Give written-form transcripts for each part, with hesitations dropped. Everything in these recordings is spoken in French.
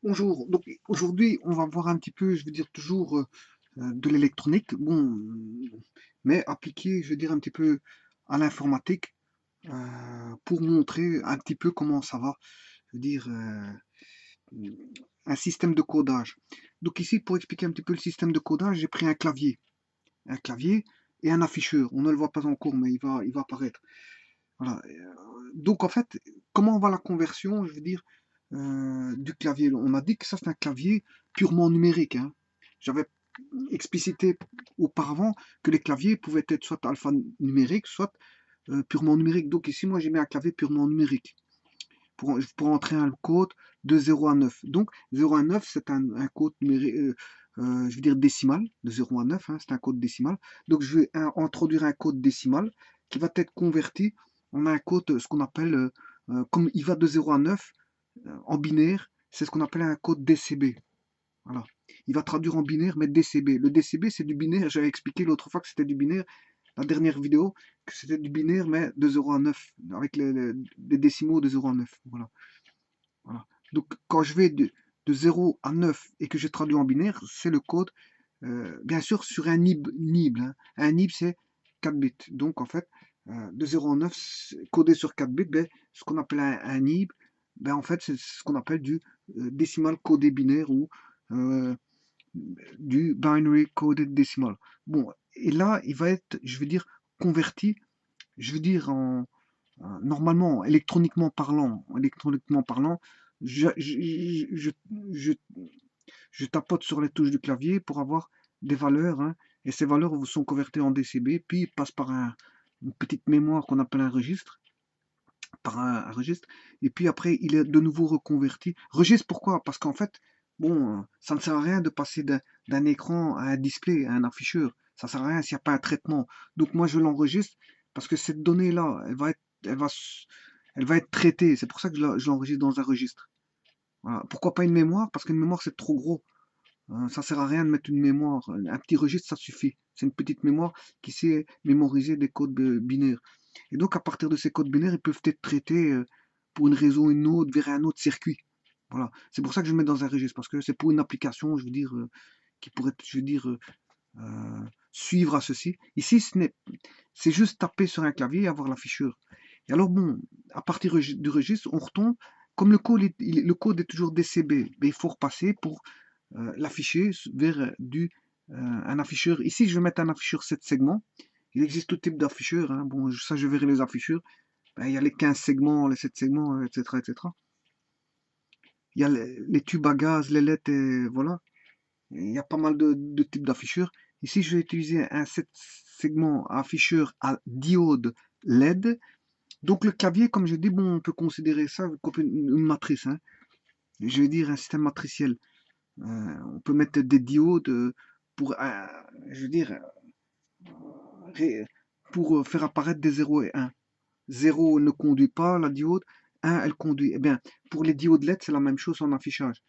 Bonjour, donc aujourd'hui on va voir un petit peu, je veux dire toujours de l'électronique, bon, mais appliqué, je veux dire un petit peu à l'informatique pour montrer un petit peu comment ça va, je veux dire un système de codage. Donc ici pour expliquer un petit peu le système de codage, j'ai pris un clavier et un afficheur. On ne le voit pas encore, mais il va apparaître. Voilà. Donc en fait, comment va la conversion, je veux dire, du clavier? On a dit que ça c'est un clavier purement numérique, hein. J'avais explicité auparavant que les claviers pouvaient être soit alphanumériques, soit purement numériques. Donc ici, moi j'ai mis un clavier purement numérique pour entrer un code de 0 à 9. Donc 0 à 9, c'est un code numérique, je veux dire décimal, de 0 à 9, hein, c'est un code décimal. Donc je vais introduire un code décimal qui va être converti en un code, ce qu'on appelle, comme il va de 0 à 9 en binaire, c'est ce qu'on appelle un code DCB. Voilà. Il va traduire en binaire, mais DCB. Le DCB, c'est du binaire. J'avais expliqué l'autre fois que c'était du binaire, la dernière vidéo, que c'était du binaire, mais de 0 à 9, avec les décimaux de 0 à 9. Voilà. Voilà. Donc, quand je vais de 0 à 9 et que je traduis en binaire, c'est le code, bien sûr, sur un nib, hein. Un nib, c'est 4 bits. Donc, en fait, de 0 à 9, codé sur 4 bits, ben, ce qu'on appelle un nib, ben, en fait, c'est ce qu'on appelle du décimal codé binaire ou euh, du binary coded decimal. Bon, et là, il va être, je veux dire, converti, je veux dire, normalement, électroniquement parlant, je, je, je, je, je tapote sur les touches du clavier pour avoir des valeurs, hein, et ces valeurs vous sont converties en DCB, puis ils passent par une petite mémoire qu'on appelle un registre, et puis après, il est de nouveau reconverti. Registre, pourquoi? Parce qu'en fait, bon, ça ne sert à rien de passer d'un écran à un display, à un afficheur. Ça sert à rien s'il n'y a pas un traitement. Donc moi, je l'enregistre parce que cette donnée-là, elle va être traitée. C'est pour ça que je l'enregistre dans un registre. Voilà. Pourquoi pas une mémoire? Parce qu'une mémoire, c'est trop gros. Ça sert à rien de mettre une mémoire. Un petit registre, ça suffit. C'est une petite mémoire qui sait mémoriser des codes binaires. Et donc, à partir de ces codes binaires, ils peuvent être traités pour une raison ou une autre vers un autre circuit. Voilà. C'est pour ça que je le mets dans un registre, parce que c'est pour une application, je veux dire, qui pourrait, je veux dire, suivre à ceci. Ici, c'est juste taper sur un clavier et avoir l'afficheur. Et alors, bon, à partir du registre, on retombe, comme le code est toujours DCB, mais il faut repasser pour l'afficher vers un afficheur. Ici, je vais mettre un afficheur 7 segments. Il existe tout type d'afficheurs, hein. Bon, ça, je verrai les afficheurs. Ben, il y a les 15 segments, les 7 segments, etc., etc. Il y a les tubes à gaz, les LED, et voilà. Il y a pas mal de types d'afficheurs. Ici, je vais utiliser un 7 segments afficheur à diode LED. Donc, le clavier, comme je dis, bon, on peut considérer ça comme une matrice, hein. Je vais dire un système matriciel. On peut mettre des diodes pour, je veux dire, pour faire apparaître des 0 et 1. 0 ne conduit pas la diode, 1 elle conduit. Eh bien, pour les diodes LED, c'est la même chose en affichage.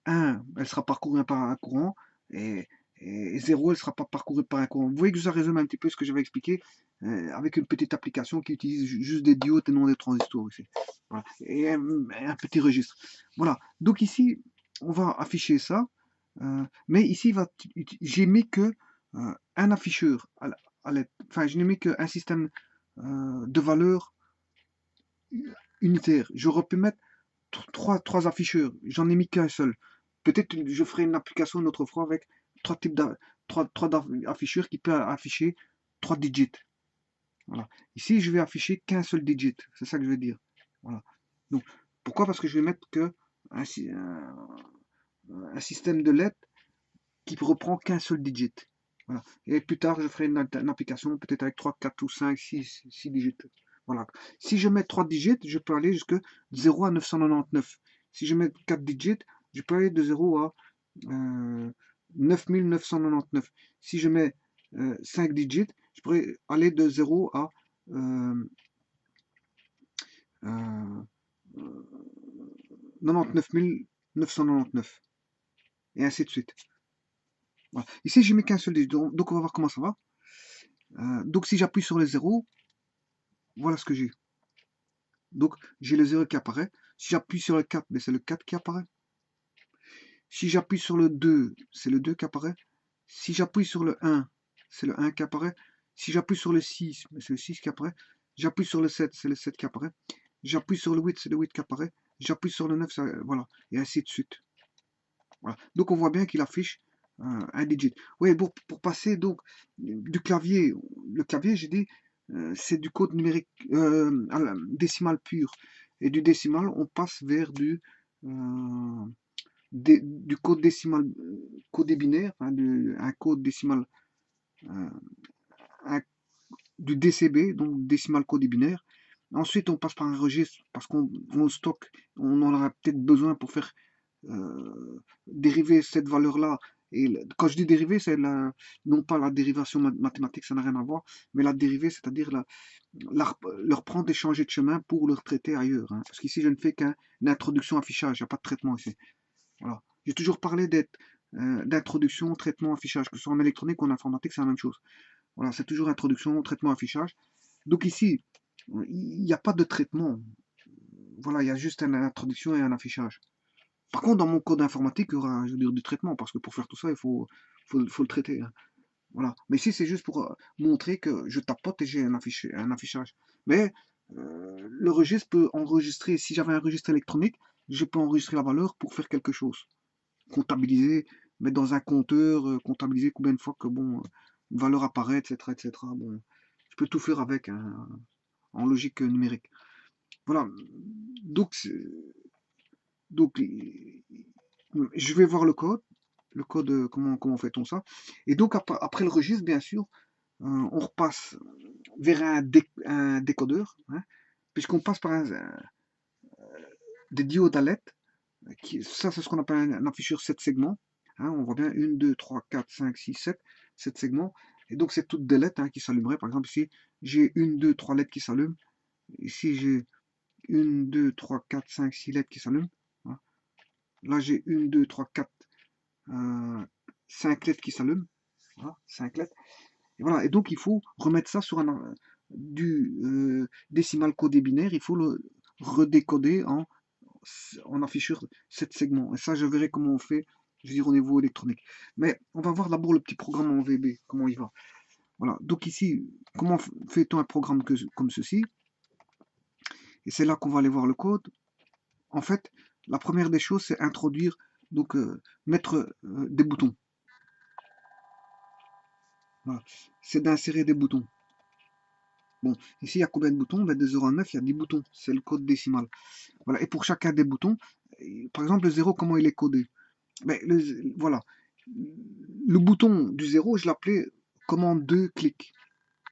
1, elle sera parcourue par un courant, et 0, elle ne sera pas parcourue par un courant. Vous voyez que ça résume un petit peu ce que j'avais expliqué, avec une petite application qui utilise juste des diodes et non des transistors ici. Voilà. Et un petit registre. Voilà. Donc ici, on va afficher ça. Mais ici, j'ai mis que un afficheur enfin, je n'ai mis qu'un système de valeurs unitaire. J'aurais pu mettre trois afficheurs. J'en ai mis qu'un seul. Peut-être je ferai une application une autre fois avec trois types afficheurs qui peuvent afficher 3 digits. Voilà. Ici, je vais afficher qu'un seul digit. C'est ça que je veux dire. Voilà. Donc, pourquoi? Parce que je vais mettre que un système de lettres qui reprend qu'un seul digit. Voilà. Et plus tard, je ferai une application peut-être avec 3, 4 ou 5, 6 digits. Voilà. Si je mets 3 digits, je peux aller jusque 0 à 999. Si je mets 4 digits, je peux aller de 0 à 9999. Si je mets 5 digits, je pourrais aller de 0 à euh, euh, 99 999. Et ainsi de suite. Voilà. Ici, je mets qu'un seul digit. Donc, on va voir comment ça va. Donc, si j'appuie sur les 0, voilà ce que j'ai. Donc, j'ai le 0 qui apparaît. Si j'appuie sur le 4, ben, c'est le 4 qui apparaît. Si j'appuie sur le 2, c'est le 2 qui apparaît. Si j'appuie sur le 1, c'est le 1 qui apparaît. Si j'appuie sur le 6, c'est le 6 qui apparaît. J'appuie sur le 7, c'est le 7 qui apparaît. J'appuie sur le 8, c'est le 8 qui apparaît. J'appuie sur le 9, voilà. Et ainsi de suite. Voilà. Donc on voit bien qu'il affiche un digit. Oui, pour passer donc du clavier, le clavier, j'ai dit, c'est du code numérique décimal pur. Et du décimal, on passe vers du code décimal codé binaire, hein, un code décimal euh, un- du DCB, donc décimal codé binaire. Ensuite, on passe par un registre parce qu'on stocke, on en aura peut-être besoin pour faire dériver cette valeur-là. Et quand je dis dériver, c'est non pas la dérivation mathématique, ça n'a rien à voir, mais la dérivée, c'est-à-dire leur prendre et changer de chemin pour le traiter ailleurs. Hein. Parce qu'ici, je ne fais qu'une introduction affichage, il n'y a pas de traitement ici. Voilà. J'ai toujours parlé d'introduction, traitement, affichage, que ce soit en électronique ou en informatique, c'est la même chose. Voilà, c'est toujours introduction, traitement, affichage. Donc ici, il n'y a pas de traitement. Voilà, il y a juste une introduction et un affichage. Par contre, dans mon code informatique, il y aura, je veux dire, du traitement, parce que pour faire tout ça, faut le traiter. Hein. Voilà. Mais ici, c'est juste pour montrer que je tapote et j'ai un affichage. Mais le registre peut enregistrer, si j'avais un registre électronique, je peux enregistrer la valeur pour faire quelque chose. Comptabiliser, mettre dans un compteur, comptabiliser combien de fois que bon, une valeur apparaît, etc., etc. Bon, je peux tout faire avec, hein, en logique numérique. Voilà. Donc, donc, je vais voir le code, comment fait-on ça. Et donc, après le registre, bien sûr, on repasse vers un décodeur, hein, puisqu'on passe par des diodes à LED. Ça, c'est ce qu'on appelle un afficheur 7 segments. Hein, on voit bien 1, 2, 3, 4, 5, 6, 7 segments. Et donc, c'est toutes des LED hein, qui s'allumeraient. Par exemple, ici, j'ai 1, 2, 3 LED qui s'allument. Ici, j'ai 1, 2, 3, 4, 5, 6 LED qui s'allument. Hein. Là, j'ai 1, 2, 3, 4, 5 LED qui s'allument. Voilà, 5 LED. Et voilà. Et donc, il faut remettre ça sur du décimal codé binaire. Il faut le redécoder en afficheur 7 segments. Et ça, je verrai comment on fait, je veux dire, au niveau électronique. Mais on va voir d'abord le petit programme en VB, comment il va. Voilà. Donc ici, comment fait-on un programme comme ceci? Et c'est là qu'on va aller voir le code. En fait, la première des choses, c'est introduire, donc mettre des boutons. Voilà. C'est d'insérer des boutons. Bon, ici, il y a combien de boutons? Ben, de 0 à 9, il y a 10 boutons. C'est le code décimal. Voilà. Et pour chacun des boutons, par exemple, le 0, comment il est codé? Ben, voilà. Le bouton du 0, je l'appelais commande 2 clic.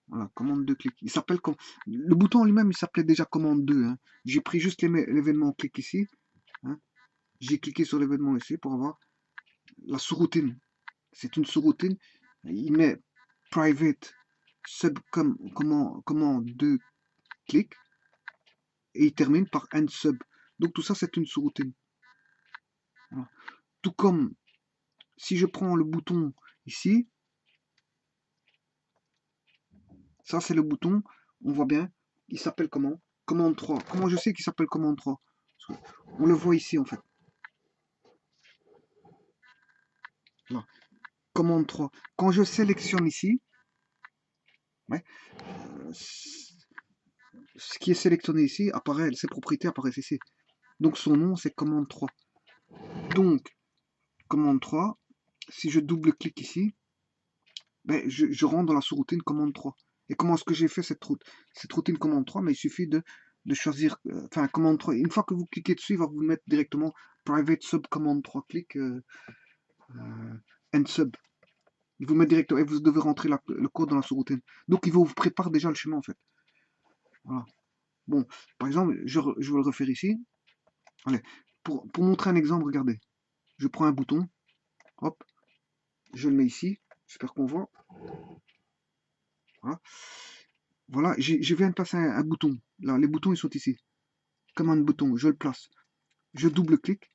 Voilà, commande 2 clic. Il s'appelle comme. Le bouton lui-même, il s'appelait déjà commande 2. Hein. J'ai pris juste l'événement clic ici. Hein. J'ai cliqué sur l'événement ici pour avoir la sous-routine. C'est une sous-routine. Il met private sub commande 2 clic et il termine par end sub. Donc tout ça, c'est une sous-routine. Voilà. Tout comme si je prends le bouton ici, ça c'est le bouton, on voit bien, il s'appelle comment? Commande 3. Comment je sais qu'il s'appelle commande 3? On le voit ici en fait. Là. Commande 3. Quand je sélectionne ici, ouais, ce qui est sélectionné ici apparaît, ses propriétés apparaissent ici. Donc son nom c'est commande 3. Donc commande 3, si je double-clique ici, ben, je rentre dans la sous-routine commande 3. Et comment est-ce que j'ai fait cette routine commande 3? Mais il suffit de choisir, enfin commande 3. Une fois que vous cliquez dessus, il va vous mettre directement private sub commande 3 clic end sub. Il vous met directement et vous devez rentrer le code dans la sous-routine. Donc il vous prépare déjà le chemin en fait. Voilà. Bon, par exemple, je vais le refaire ici. Allez, pour montrer un exemple, regardez. Je prends un bouton, hop, je le mets ici. J'espère qu'on voit. Voilà. Voilà, je viens de passer un bouton. Là, les boutons, ils sont ici. Comme un bouton, je le place. Je double-clique.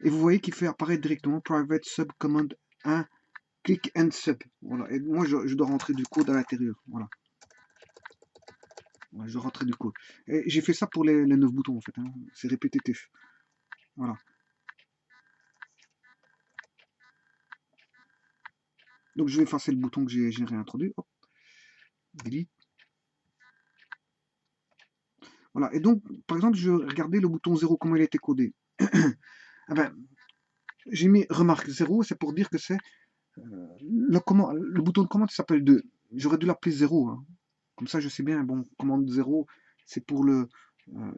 Et vous voyez qu'il fait apparaître directement Private Sub Command 1, click and sub. Voilà. Et moi, je dois rentrer du code à l'intérieur. Voilà. Je dois rentrer du code. Et j'ai fait ça pour les 9 boutons, en fait. Hein. C'est répétitif. Voilà. Donc je vais effacer le bouton que j'ai réintroduit. Hop, delete. Voilà. Et donc, par exemple, je regardais le bouton 0, comment il a été codé. Ah ben, j'ai mis remarque 0, c'est pour dire que c'est le bouton de commande qui s'appelle 2. J'aurais dû l'appeler 0. Hein. Comme ça, je sais bien, bon, commande 0, c'est pour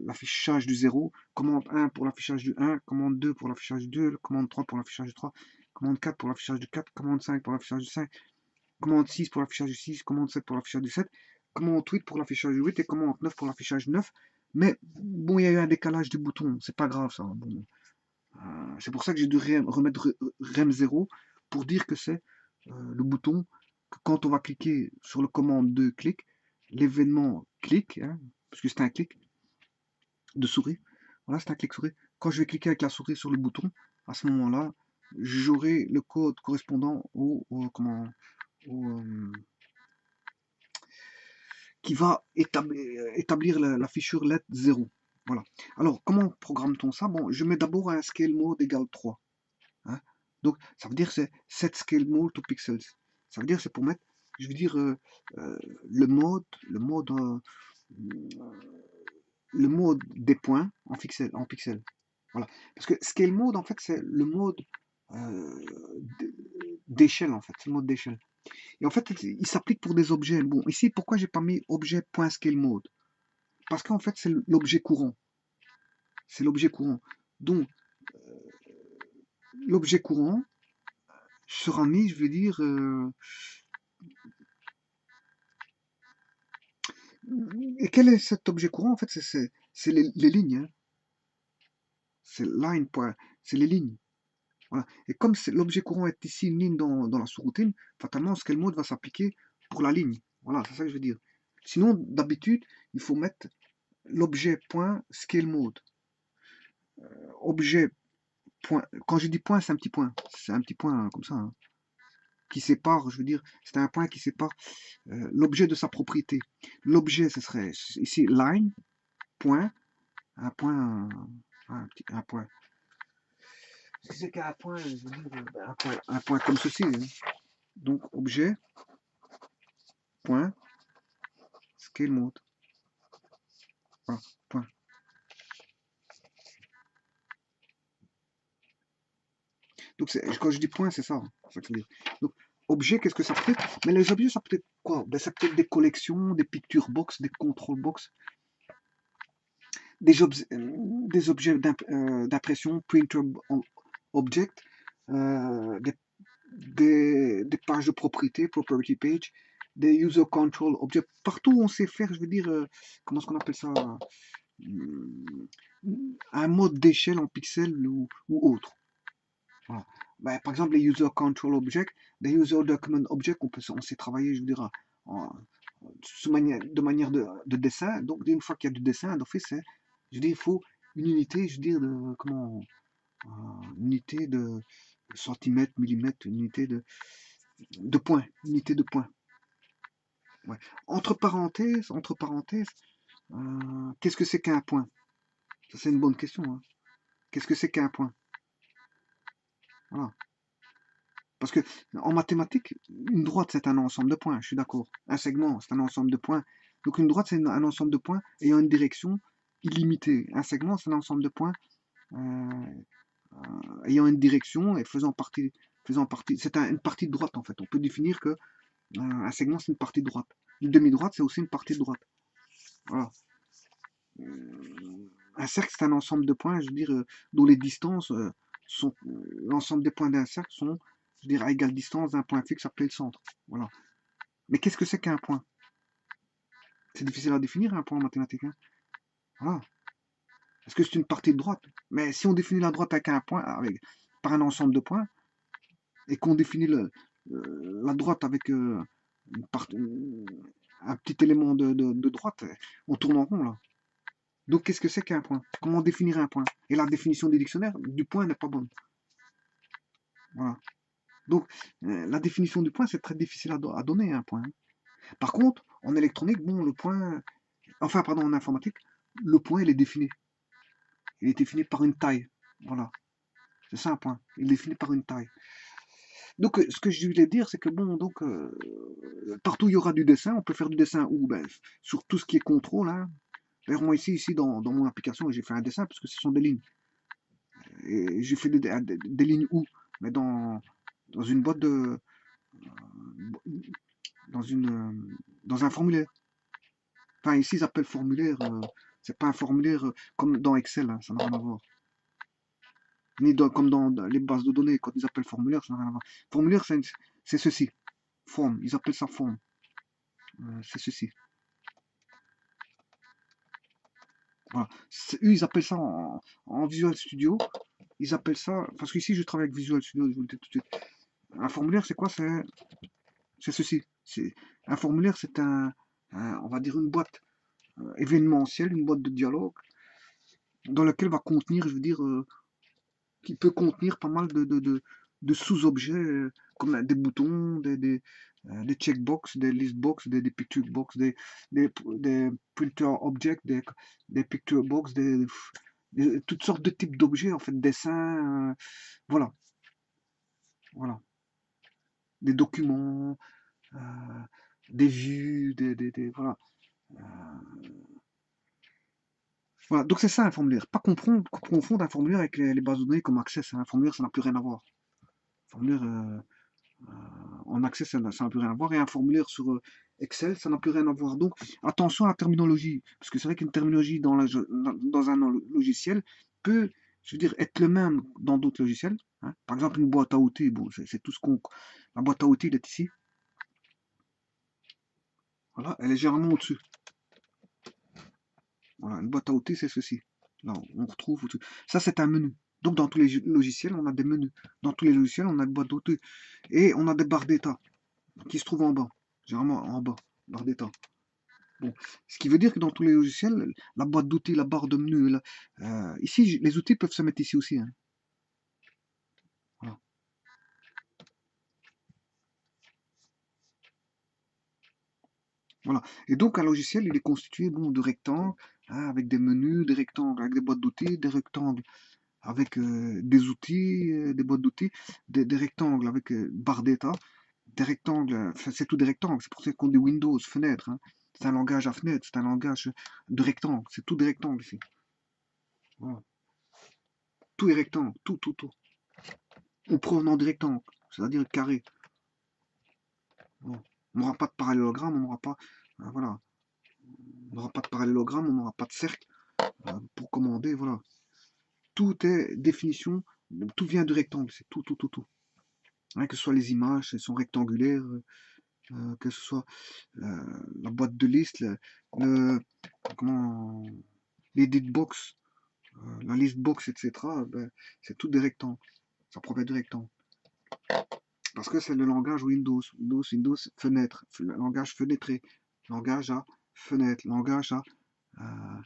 l'affichage du 0. Commande 1 pour l'affichage du 1. Commande 2 pour l'affichage du 2. Commande 3 pour l'affichage du 3. Commande 4 pour l'affichage du 4. Commande 5 pour l'affichage du 5. Commande 6 pour l'affichage du 6. Commande 7 pour l'affichage du 7. Commande 8 pour l'affichage du 8. Et commande 9 pour l'affichage du 9. Mais bon, il y a eu un décalage du bouton. C'est pas grave, ça. Bon, c'est pour ça que j'ai dû remettre rem 0 pour dire que c'est le bouton que quand on va cliquer sur le commande de clic, l'événement clic, hein, parce que c'est un clic de souris, voilà, c'est un clic souris. Quand je vais cliquer avec la souris sur le bouton, à ce moment-là, j'aurai le code correspondant qui va établir la fichure let 0. Voilà. Alors, comment programme-t-on ça? Bon, je mets d'abord un scale mode égale 3. Hein. Donc, ça veut dire que c'est set scale mode to pixels. Ça veut dire c'est pour mettre, je veux dire, le mode des points en pixels. Voilà. Parce que scale mode, en fait, c'est le mode d'échelle, en fait. C'est le mode d'échelle. Et en fait, il s'applique pour des objets. Bon, ici, pourquoi j'ai pas mis objet.scale mode? Parce qu'en fait, c'est l'objet courant. C'est l'objet courant. Donc, l'objet courant sera mis, je veux dire, et quel est cet objet courant? En fait, c'est les lignes. Hein. C'est line point, c'est les lignes. Voilà. Et comme l'objet courant est ici une ligne dans la sous-routine, fatalement, scale mode va s'appliquer pour la ligne. Voilà, c'est ça que je veux dire. Sinon, d'habitude, il faut mettre l'objet point scale mode. Objet point. Quand je dis point, c'est un petit point. C'est un petit point hein, comme ça. Hein, qui sépare, je veux dire, c'est un point qui sépare l'objet de sa propriété. L'objet, ce serait ici line, point, un point, un point. Si c'est qu'un point, je veux dire, un point comme ceci. Hein. Donc, objet, point, scale mode. Voilà, point. Donc, quand je dis point, c'est ça. Ça que donc, objet, qu'est-ce que ça peut être? Mais les objets, ça peut être quoi? Ben, ça peut être des collections, des picture box, des control box, des objets d'impression, printer object, des pages de propriété, property page, des user control object. Partout où on sait faire, je veux dire, comment est-ce qu'on appelle ça? Un mode d'échelle en pixels ou autre. Voilà. Ben, par exemple, les user control object, des user document object, on sait travailler, je veux dire, de manière de dessin. Donc, une fois qu'il y a du dessin d'office, je veux dire, il faut une unité, je veux dire, unité de centimètres, millimètres, unité de points, unité de points. Ouais. Entre parenthèses, qu'est-ce que c'est qu'un point? Ça, c'est une bonne question. Hein. Qu'est-ce que c'est qu'un point? Voilà. Parce que en mathématiques, une droite, c'est un ensemble de points, je suis d'accord. Un segment, c'est un ensemble de points. Donc une droite, c'est un ensemble de points ayant une direction illimitée. Un segment, c'est un ensemble de points ayant une direction et c'est une partie de droite en fait. On peut définir que un segment, c'est une partie de droite. Une demi-droite, c'est aussi une partie de droite. Voilà. Un cercle, c'est un ensemble de points, je veux dire, dont les distances sont. L'ensemble des points d'un cercle sont, je veux dire, à égale distance d'un point fixe appelé le centre. Voilà. Mais qu'est-ce que c'est qu'un point? C'est difficile à définir un point en mathématiques. Hein. Voilà. Est-ce que c'est une partie de droite? Mais si on définit la droite avec un point, par un ensemble de points, et qu'on définit la droite avec un petit élément de droite, on tourne en rond là. Donc qu'est-ce que c'est qu'un point? Comment définir un point? Et la définition des dictionnaires du point n'est pas bonne. Voilà. Donc la définition du point, c'est très difficile à donner un point. Hein. Par contre, en électronique, bon, le point, enfin pardon, en informatique, le point il est défini. Il est défini par une taille. Voilà. C'est ça un point. Il est défini par une taille. Donc, ce que je voulais dire, c'est que bon, donc, partout il y aura du dessin. On peut faire du dessin ou ben, sur tout ce qui est contrôle. Hein. D'ailleurs, moi ici dans mon application, j'ai fait un dessin parce que ce sont des lignes. Et j'ai fait des lignes où? Mais dans une boîte de, dans une, dans un formulaire. Enfin, ici, ils appellent formulaire. C'est pas un formulaire comme dans Excel, hein, ça n'a rien à voir. Ni comme dans les bases de données, quand ils appellent formulaire, ça n'a rien à voir. Formulaire, c'est ceci. Form, ils appellent ça form. C'est ceci. Voilà. Eux, ils appellent ça en Visual Studio. Ils appellent ça, parce qu'ici, je travaille avec Visual Studio, je vous le dis tout de suite. Un formulaire, c'est quoi? C'est ceci. Un formulaire, c'est on va dire une boîte événementielle, une boîte de dialogue, dans laquelle va contenir, je veux dire, qui peut contenir pas mal de sous-objets, comme des boutons, des checkbox, des listbox, des picture box, des printer objects, des picture box, toutes sortes de types d'objets, en fait, dessins, voilà, voilà, des documents, euh, des vues, voilà. Euh, voilà, donc c'est ça un formulaire. Pas confondre un formulaire avec les bases de données comme Access. Hein. Un formulaire, ça n'a plus rien à voir. Un formulaire, en Access, ça n'a plus rien à voir. Et un formulaire sur Excel, ça n'a plus rien à voir. Donc, attention à la terminologie. Parce que c'est vrai qu'une terminologie dans un logiciel peut, je veux dire, être le même dans d'autres logiciels. Hein. Par exemple, une boîte à outils, bon, c'est tout ce qu'on. La boîte à outils, elle est ici. Voilà, elle est généralement au-dessus. Voilà, une boîte à outils, c'est ceci. Là, on retrouve au-dessus. Ça, c'est un menu. Donc, dans tous les logiciels, on a des menus. Dans tous les logiciels, on a une boîte d'outils. Et on a des barres d'état qui se trouvent en bas. Généralement en bas, barre d'état. Bon. Ce qui veut dire que dans tous les logiciels, la boîte d'outils, la barre de menu, ici, les outils peuvent se mettre ici aussi. Hein. Voilà. Voilà. Et donc, un logiciel, il est constitué bon, de rectangles, hein, avec des menus, des rectangles avec des boîtes d'outils, des rectangles avec des outils, des boîtes d'outils, des rectangles avec barre d'état, des rectangles, enfin, c'est tout des rectangles, c'est pour ça qu'on dit Windows, fenêtre. Hein. C'est un langage à fenêtre, c'est un langage de rectangles, c'est tout des rectangles ici. Voilà. Tout est rectangle, tout. Ou provenant des rectangles, c'est-à-dire carré. Voilà. On n'aura pas de parallélogramme, on n'aura pas, voilà, on n'aura pas de parallélogramme, on n'aura pas de cercle pour commander, voilà. Tout est définition, tout vient de rectangle, c'est tout. Hein, que ce soit les images, elles sont rectangulaires, que ce soit la boîte de liste, le- comment, les box, la list box, etc. Ben, c'est tout des rectangles. Ça provient de rectangles. Parce que c'est le langage Windows. Windows, fenêtre, langage fenêtré, langage à fenêtre, langage à euh,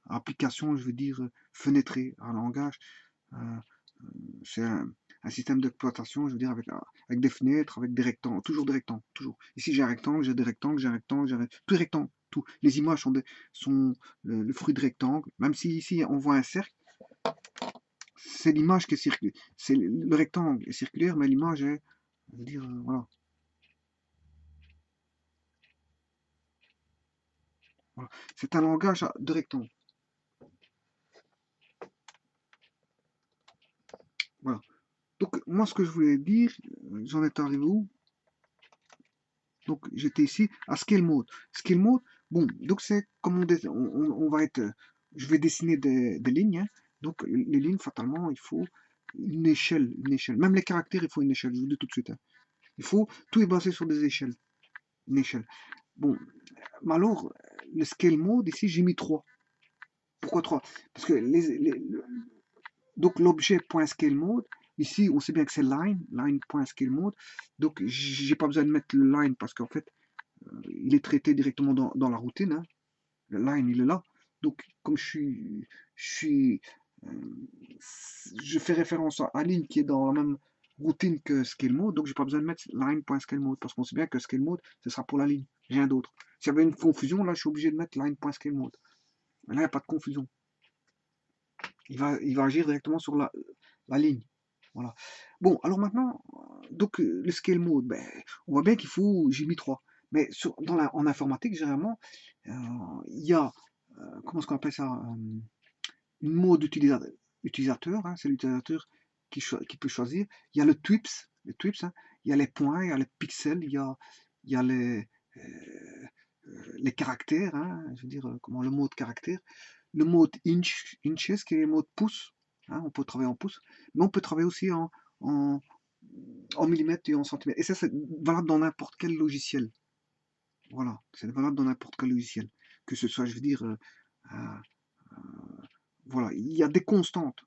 application, je veux dire fenêtré, un langage. euh, c'est un système d'exploitation, je veux dire, avec des fenêtres, avec des rectangles, toujours des rectangles, toujours. Ici, j'ai un rectangle, j'ai des rectangles, j'ai un rectangle, tout est rectangle, tout. Les images sont le fruit de rectangles, même si ici, on voit un cercle, c'est l'image qui est circulaire. C'est le rectangle est circulaire, mais l'image est, je veux dire, voilà. Voilà. C'est un langage de rectangle. Voilà. Donc, moi, ce que je voulais dire, j'en étais arrivé où? Donc, j'étais ici à Scale Mode. Scale Mode, bon, donc c'est comme on va être. Je vais dessiner des lignes. Hein. Donc, les lignes, fatalement, il faut une échelle, une échelle. Même les caractères, il faut une échelle, je vous le dis tout de suite. Hein. Il faut, tout est basé sur des échelles. Une échelle. Bon, mais alors, le Scale Mode, ici, j'ai mis 3. Pourquoi 3? Parce que donc l'objet.scaleMode, ici on sait bien que c'est line.scaleMode, donc j'ai pas besoin de mettre le line parce qu'en fait il est traité directement dans la routine, hein. Le line il est là, donc comme euh, je fais référence à ligne qui est dans la même routine que ScaleMode, donc j'ai pas besoin de mettre line.scaleMode parce qu'on sait bien que ScaleMode ce sera pour la ligne, rien d'autre. S'il y avait une confusion, là je suis obligé de mettre line.scaleMode. Là il n'y a pas de confusion. Il va agir directement sur la ligne. Voilà. Bon, alors maintenant, Donc, le scale mode, ben, on voit bien qu'il faut, j'ai mis 3. Mais en informatique, généralement, il y a, comment est-ce qu'on appelle ça, une mode utilisateur, hein, c'est l'utilisateur qui peut choisir. Il y a le TWIPS, hein, il y a les points, il y a les pixels, il y a les caractères, hein, je veux dire, comment le mode caractère, le mode inches, qui est le mode pouce, hein, on peut travailler en pouces, mais on peut travailler aussi en, en millimètres et en centimètres. Et ça, c'est valable dans n'importe quel logiciel. Voilà, c'est valable dans n'importe quel logiciel. Que ce soit, je veux dire, euh, voilà, il y a des constantes.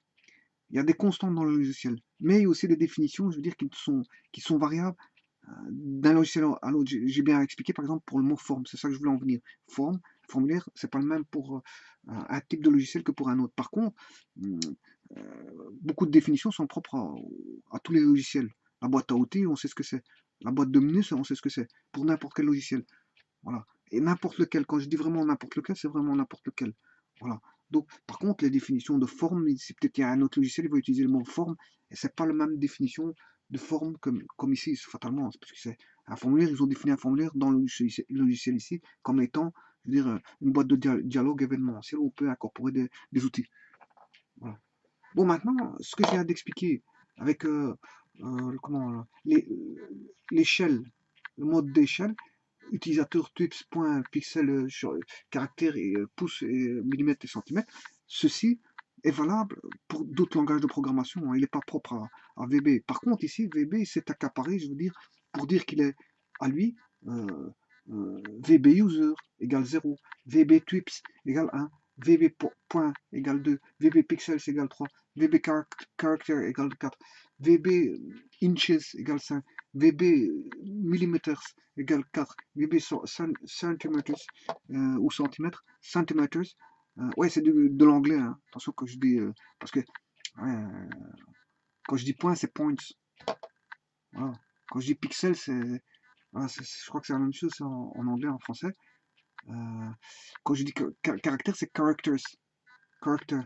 Il y a des constantes dans le logiciel. Mais il y a aussi des définitions, je veux dire, qui sont variables d'un logiciel à l'autre. J'ai bien expliqué, par exemple, pour le mot forme. C'est ça que je voulais en venir. Forme, formulaire, c'est pas le même pour un type de logiciel que pour un autre. Par contre, hum, beaucoup de définitions sont propres à tous les logiciels. La boîte à outils, on sait ce que c'est. La boîte de menus, on sait ce que c'est. Pour n'importe quel logiciel. Voilà. Et n'importe lequel, quand je dis vraiment n'importe lequel, c'est vraiment n'importe lequel. Voilà. Donc, par contre, les définitions de forme, c'est peut-être qu'il y a un autre logiciel, il va utiliser le mot forme, et c'est pas la même définition de forme comme ici, fatalement. C'est parce que c'est un formulaire, ils ont défini un formulaire dans le logiciel ici comme étant, je veux dire, une boîte de dialogue événementiel où on peut incorporer des outils. Voilà. Bon, maintenant, ce que je viens d'expliquer avec comment, l'échelle, le mode d'échelle, utilisateur TWIPS, point, pixel, caractère, et pouces, et millimètres et centimètres, ceci est valable pour d'autres langages de programmation, hein. Il n'est pas propre à VB. Par contre, ici, VB s'est accaparé, je veux dire, pour dire qu'il est à lui, VB user égale 0, VB TWIPS égale 1, VB point égale 2, VB pixels égale 3, VB character égale 4, VB inches égale 5, VB millimeters égale 4, VB centimeters ou centimètres, centimeters. Ouais, c'est de l'anglais, hein. Attention que je dis, parce que quand je dis point, c'est points. Voilà. Quand je dis pixel, voilà, je crois que c'est la même chose en anglais, en français. Quand je dis caractère, c'est characters. Character.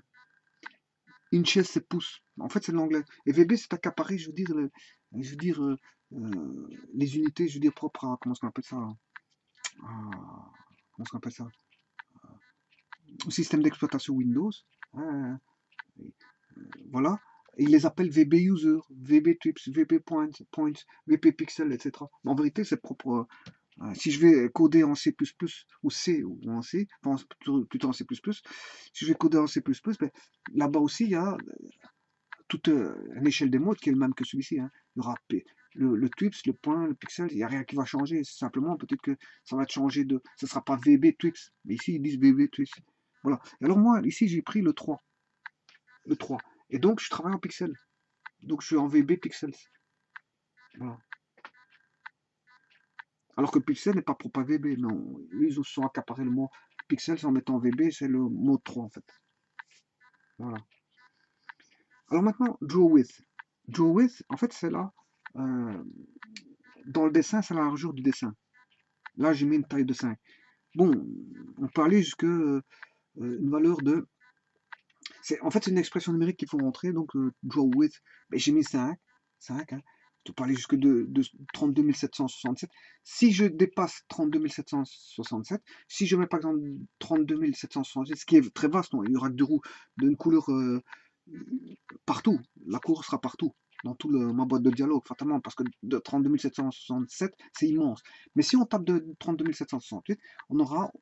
Inches, c'est pouce. En fait, c'est de l'anglais. Et VB, c'est accaparé, je veux dire, les unités, je veux dire, propres à, comment est-ce qu'on appelle ça, comment est-ce qu'on appelle ça, au système d'exploitation Windows. Hein, voilà. Et ils les appellent VB user, VB trips, VB points, VB pixel, etc. Mais en vérité, c'est propre. Si je vais coder en C++ ou C ou en C, enfin plutôt en C++, si je vais coder en C++, ben, là-bas aussi, il y a toute une échelle des modes qui est le même que celui-ci, hein. Il y aura le TWIPS, le point, le pixel, il n'y a rien qui va changer. Simplement, peut-être que ça va changer de. Ce ne sera pas VB TWIPS, mais ici, ils disent VB TWIPS. Voilà. Et alors, moi, ici, j'ai pris le 3. Le 3. Et donc, je travaille en pixels. Donc, je suis en VB pixels. Voilà. Alors que pixel n'est pas propre à VB, non. Ils se sont accaparés le mot pixels en mettant VB, c'est le mot 3 en fait. Voilà. Alors maintenant, draw with. Draw with, en fait, c'est là. Dans le dessin, c'est la largeur du dessin. Là, j'ai mis une taille de 5. Bon, on peut aller jusqu'à une valeur de. En fait, c'est une expression numérique qu'il faut rentrer. Donc, draw with, ben, j'ai mis 5. 5, hein. Tu peux aller jusque de 32 767. Si je dépasse 32 767, si je mets par exemple 32 767, ce qui est très vaste, non, il y aura que deux roues d'une couleur partout. La couleur sera partout, dans toute ma boîte de dialogue, fatalement, parce que de 32 767, c'est immense. Mais si on tape de 32 768, on aura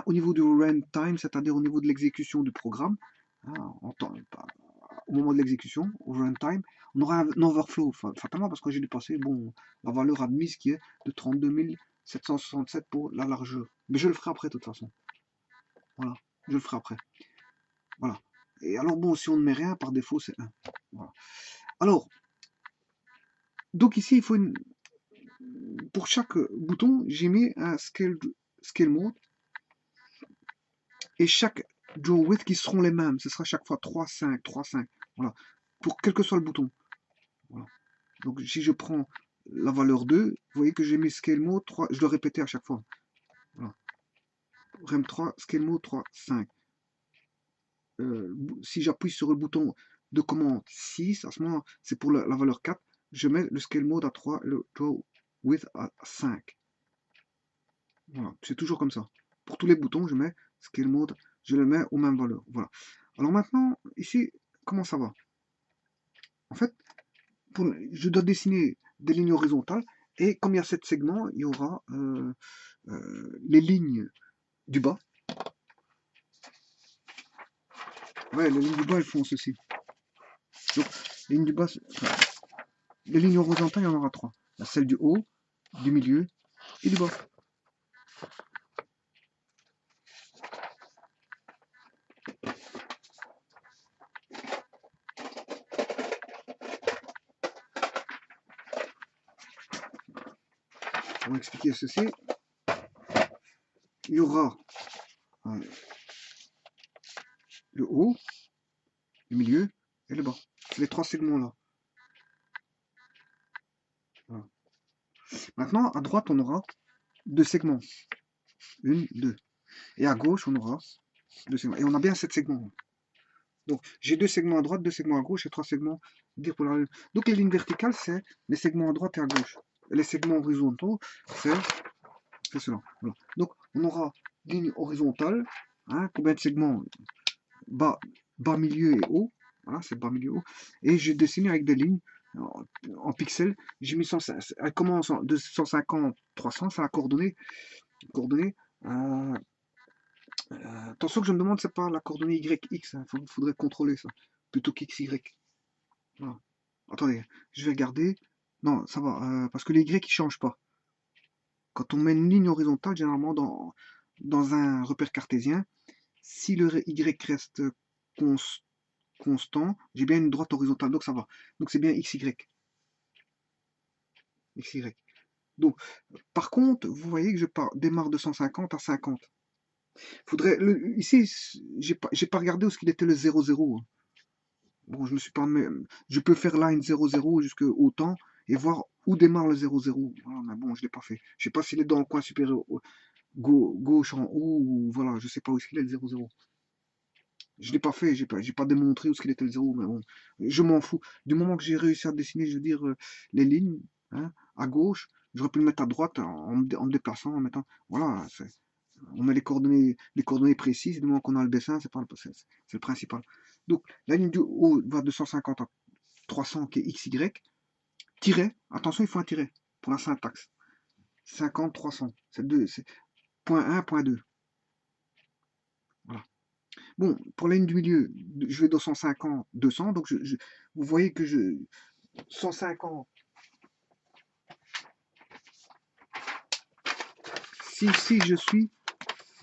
au niveau du runtime, c'est-à-dire au niveau de l'exécution du programme, hein, au moment de l'exécution, au runtime, on aura un overflow, fatalement, parce que j'ai dépassé la valeur admise qui est de 32 767 pour la largeur. Mais je le ferai après, de toute façon. Voilà, je le ferai après. Voilà. Et alors, bon, si on ne met rien, par défaut, c'est 1. Voilà. Alors, donc ici, il faut pour chaque bouton, j'ai mis un scale mode et chaque draw width qui seront les mêmes. Ce sera chaque fois 3, 5, 3, 5. Voilà. Pour quel que soit le bouton. Voilà. Donc, si je prends la valeur 2, vous voyez que j'ai mis scale mode 3, je dois répéter à chaque fois. Voilà. Rem 3, scale mode 3, 5. Si j'appuie sur le bouton de commande 6, à ce moment, c'est pour la valeur 4. je mets le scale mode à 3, le draw width à 5. Voilà, c'est toujours comme ça. Pour tous les boutons, je mets scale mode, je le mets aux mêmes valeurs. Voilà. Alors maintenant, ici, comment ça va? En fait, je dois dessiner des lignes horizontales, et comme il y a 7 segments, il y aura les lignes du bas. Ouais, les lignes du bas, elles font ceci. Donc, les lignes du bas, enfin, les lignes horizontales, il y en aura 3. Celle du haut, du milieu et du bas. Pour expliquer ceci, il y aura le haut, le milieu et le bas. C'est les 3 segments-là. Voilà. Maintenant, à droite, on aura 2 segments. 1, 2. Et à gauche, on aura 2 segments. Et on a bien 7 segments. Donc, j'ai 2 segments à droite, 2 segments à gauche et 3 segments dire pour la ligne. Donc, les lignes verticales, c'est les segments à droite et à gauche. Et les segments horizontaux, c'est cela. Voilà. Donc, on aura ligne horizontale. Hein, combien de segments? Bas, milieu et haut. Voilà, c'est bas, milieu, haut. Et j'ai dessiné avec des lignes en pixels. J'ai mis 100, elle commence de 150, 300, c'est la coordonnée. Attention que je me demande, c'est pas la coordonnée YX. Hein, faudrait contrôler ça. Plutôt qu'XY. Voilà. Attendez, je vais regarder. Non, ça va, parce que les Y, ils changent pas. Quand on met une ligne horizontale, généralement dans un repère cartésien, si le Y reste constant, j'ai bien une droite horizontale, donc ça va. Donc c'est bien XY. XY. Donc, par contre, vous voyez que je démarre de 150 à 50. Faudrait, ici, j'ai pas regardé où ce qu'il était le 0,0. Hein. Bon, je me suis pas. Je peux faire line 0,0 jusqu'au temps et voir où démarre le 0,0. Voilà, mais bon, je l'ai pas fait. Je sais pas s'il est dans le coin supérieur gauche en haut ou voilà, je sais pas où est-ce qu'il est le 0,0. Je l'ai pas fait, j'ai pas démontré où ce qu'il était le 0, mais bon, je m'en fous. Du moment que j'ai réussi à dessiner, je veux dire, les lignes, hein, à gauche, j'aurais pu le mettre à droite en me déplaçant, en mettant. Voilà, on met les coordonnées précises, du moment qu'on a le dessin, c'est le principal. Donc, la ligne du haut va de 150 à 300, qui est XY, tiret, attention, il faut un tiret pour la syntaxe. 50, 300, c'est point 1, point 2. Voilà. Bon, pour la ligne du milieu, je vais de 150, 200, donc vous voyez que 150, si je suis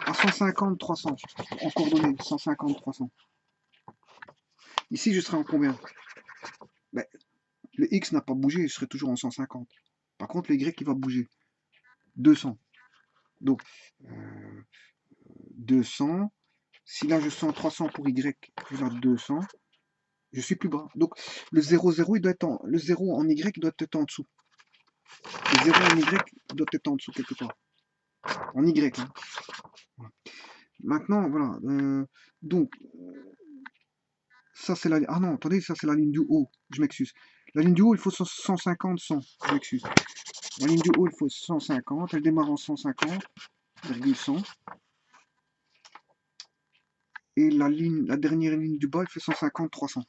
à 150, 300, en coordonnées, 150, 300, ici je serai en combien? Ben, le X n'a pas bougé, je serai toujours en 150. Par contre, le Y il va bouger, 200. Donc, 200, si là je suis en 300 pour Y, je vais à 200, je suis plus bas. Donc, le 0,0, le 0 en Y doit être en dessous. Le 0 en Y doit être en dessous quelque part. En Y. Hein. Voilà. Maintenant, voilà. Donc, ça c'est la ligne. Ah non, attendez, ça c'est la ligne du haut. Je m'excuse. La ligne du haut, il faut 150, 100. Je m'excuse. La ligne du haut, il faut 150. Elle démarre en 150,100. Et la dernière ligne du bas, elle fait 150, 300.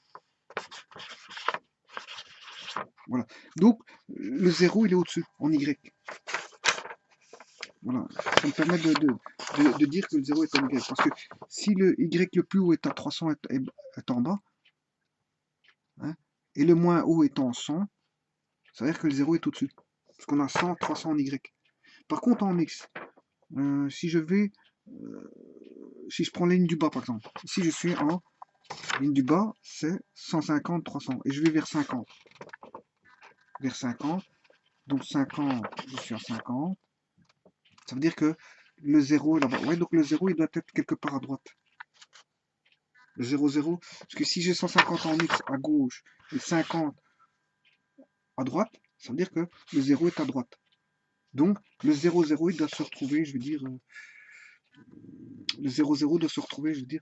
Voilà. Donc, le 0, il est au-dessus, en Y. Voilà. Ça me permet de dire que le 0 est en Y. Parce que si le Y le plus haut est à 300 est en bas, hein, et le moins haut est en 100, ça veut dire que le 0 est au-dessus. Parce qu'on a 100, 300 en Y. Par contre, en X, si je vais... si je prends la ligne du bas, par exemple. Ici, je suis en ligne du bas, c'est 150, 300. Et je vais vers 50. Vers 50. Donc 50, je suis à 50. Ça veut dire que le 0 est là-bas. Ouais, donc le 0, il doit être quelque part à droite. Le 0, 0. Parce que si j'ai 150 en X à gauche et 50 à droite, ça veut dire que le 0 est à droite. Donc, le 0, 0, il doit se retrouver, je veux dire, le 0, 0 doit se retrouver, je veux dire,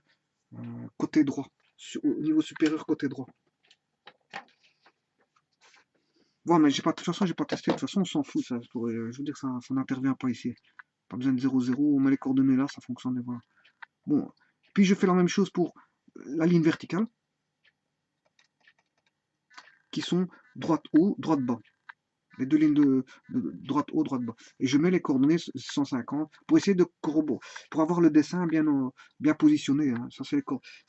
côté droit, au niveau supérieur côté droit. Voilà, mais j'ai pas, de toute façon, j'ai pas testé. De toute façon, on s'en fout. Ça, je veux dire, ça n'intervient pas ici. Pas besoin de 0,0. On met les coordonnées là, ça fonctionne. Et voilà. Bon. Puis je fais la même chose pour la ligne verticale, qui sont droite haut, droite bas. Les deux lignes de droite haut, droite bas. Et je mets les coordonnées 150 pour essayer de corroborer, pour avoir le dessin bien positionné. Hein. Ça, c'est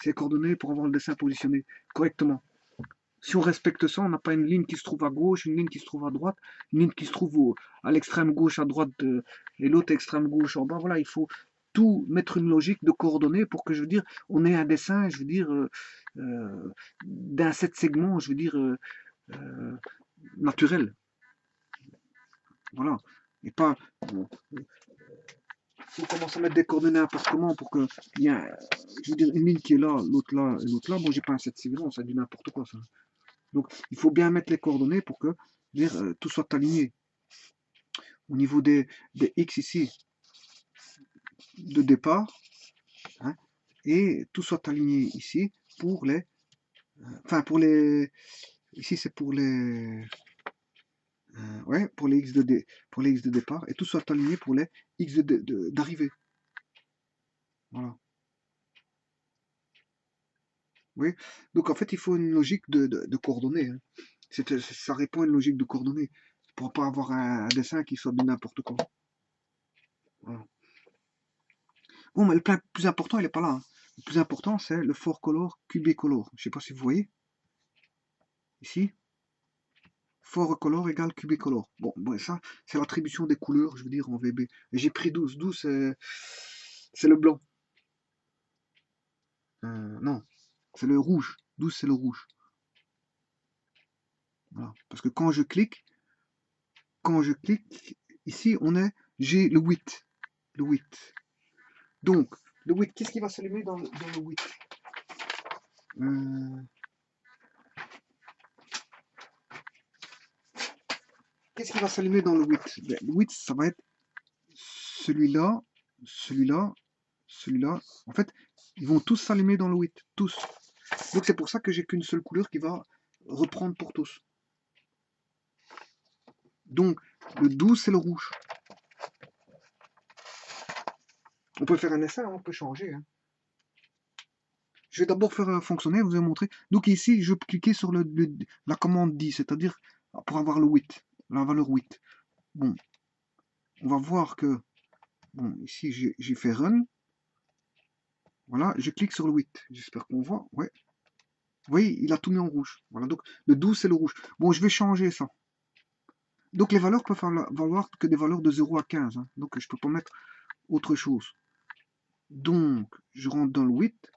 les coordonnées pour avoir le dessin positionné correctement. Si on respecte ça, on n'a pas une ligne qui se trouve à gauche, une ligne qui se trouve à droite, une ligne qui se trouve à l'extrême gauche à droite et l'autre extrême gauche en bas. Voilà, il faut tout mettre une logique de coordonnées pour que, je veux dire, on ait un dessin, je veux dire, d'un set segment, je veux dire, euh, naturel. Voilà. Et pas, si on commence à mettre des coordonnées n'importe comment pour que il y a, je veux dire, une ligne qui est là, l'autre là et l'autre là, bon, j'ai pas un set segment, ça dit n'importe quoi, ça. Donc, il faut bien mettre les coordonnées pour que, dire, tout soit aligné. Au niveau des X ici, de départ, hein, et tout soit aligné ici pour les, enfin pour les, ici c'est pour les, ouais, pour les X pour les X de départ, et tout soit aligné pour les X d'arrivée. Voilà. Oui. Donc en fait, il faut une logique de coordonnées. Hein. Ça répond à une logique de coordonnées. Pour pas avoir un dessin qui soit de n'importe quoi. Voilà. Bon, mais le plus important, il n'est pas là. Hein. Le plus important, c'est le four color, cubicolor. Je ne sais pas si vous voyez. Ici, four color égale cubicolor. Bon, ça, c'est l'attribution des couleurs, je veux dire, en VB. J'ai pris 12. 12, c'est le blanc. Non, c'est le rouge. 12, c'est le rouge. Voilà. Parce que quand je clique, ici, j'ai le 8. Le 8. Donc, le 8, qu'est-ce qui va s'allumer dans le 8? Qu'est-ce qui va s'allumer dans le 8? Ben, le 8, ça va être celui-là, celui-là, celui-là. En fait, ils vont tous s'allumer dans le 8. Tous. Donc c'est pour ça que j'ai qu'une seule couleur qui va reprendre pour tous. Donc, le 12, c'est le rouge. On peut faire un essai, hein, on peut changer. Hein. Je vais d'abord faire fonctionner, vous ai montré. Donc ici, je peux cliquer sur la commande 10, c'est-à-dire pour avoir le 8, la valeur 8. Bon, on va voir que, bon, ici j'ai fait run. Voilà, je clique sur le 8. J'espère qu'on voit. Ouais. Vous voyez, il a tout mis en rouge. Voilà, donc le 12, c'est le rouge. Bon, je vais changer ça. Donc les valeurs peuvent valoir que des valeurs de 0 à 15. Hein. Donc je ne peux pas mettre autre chose. Donc, je rentre dans le 8.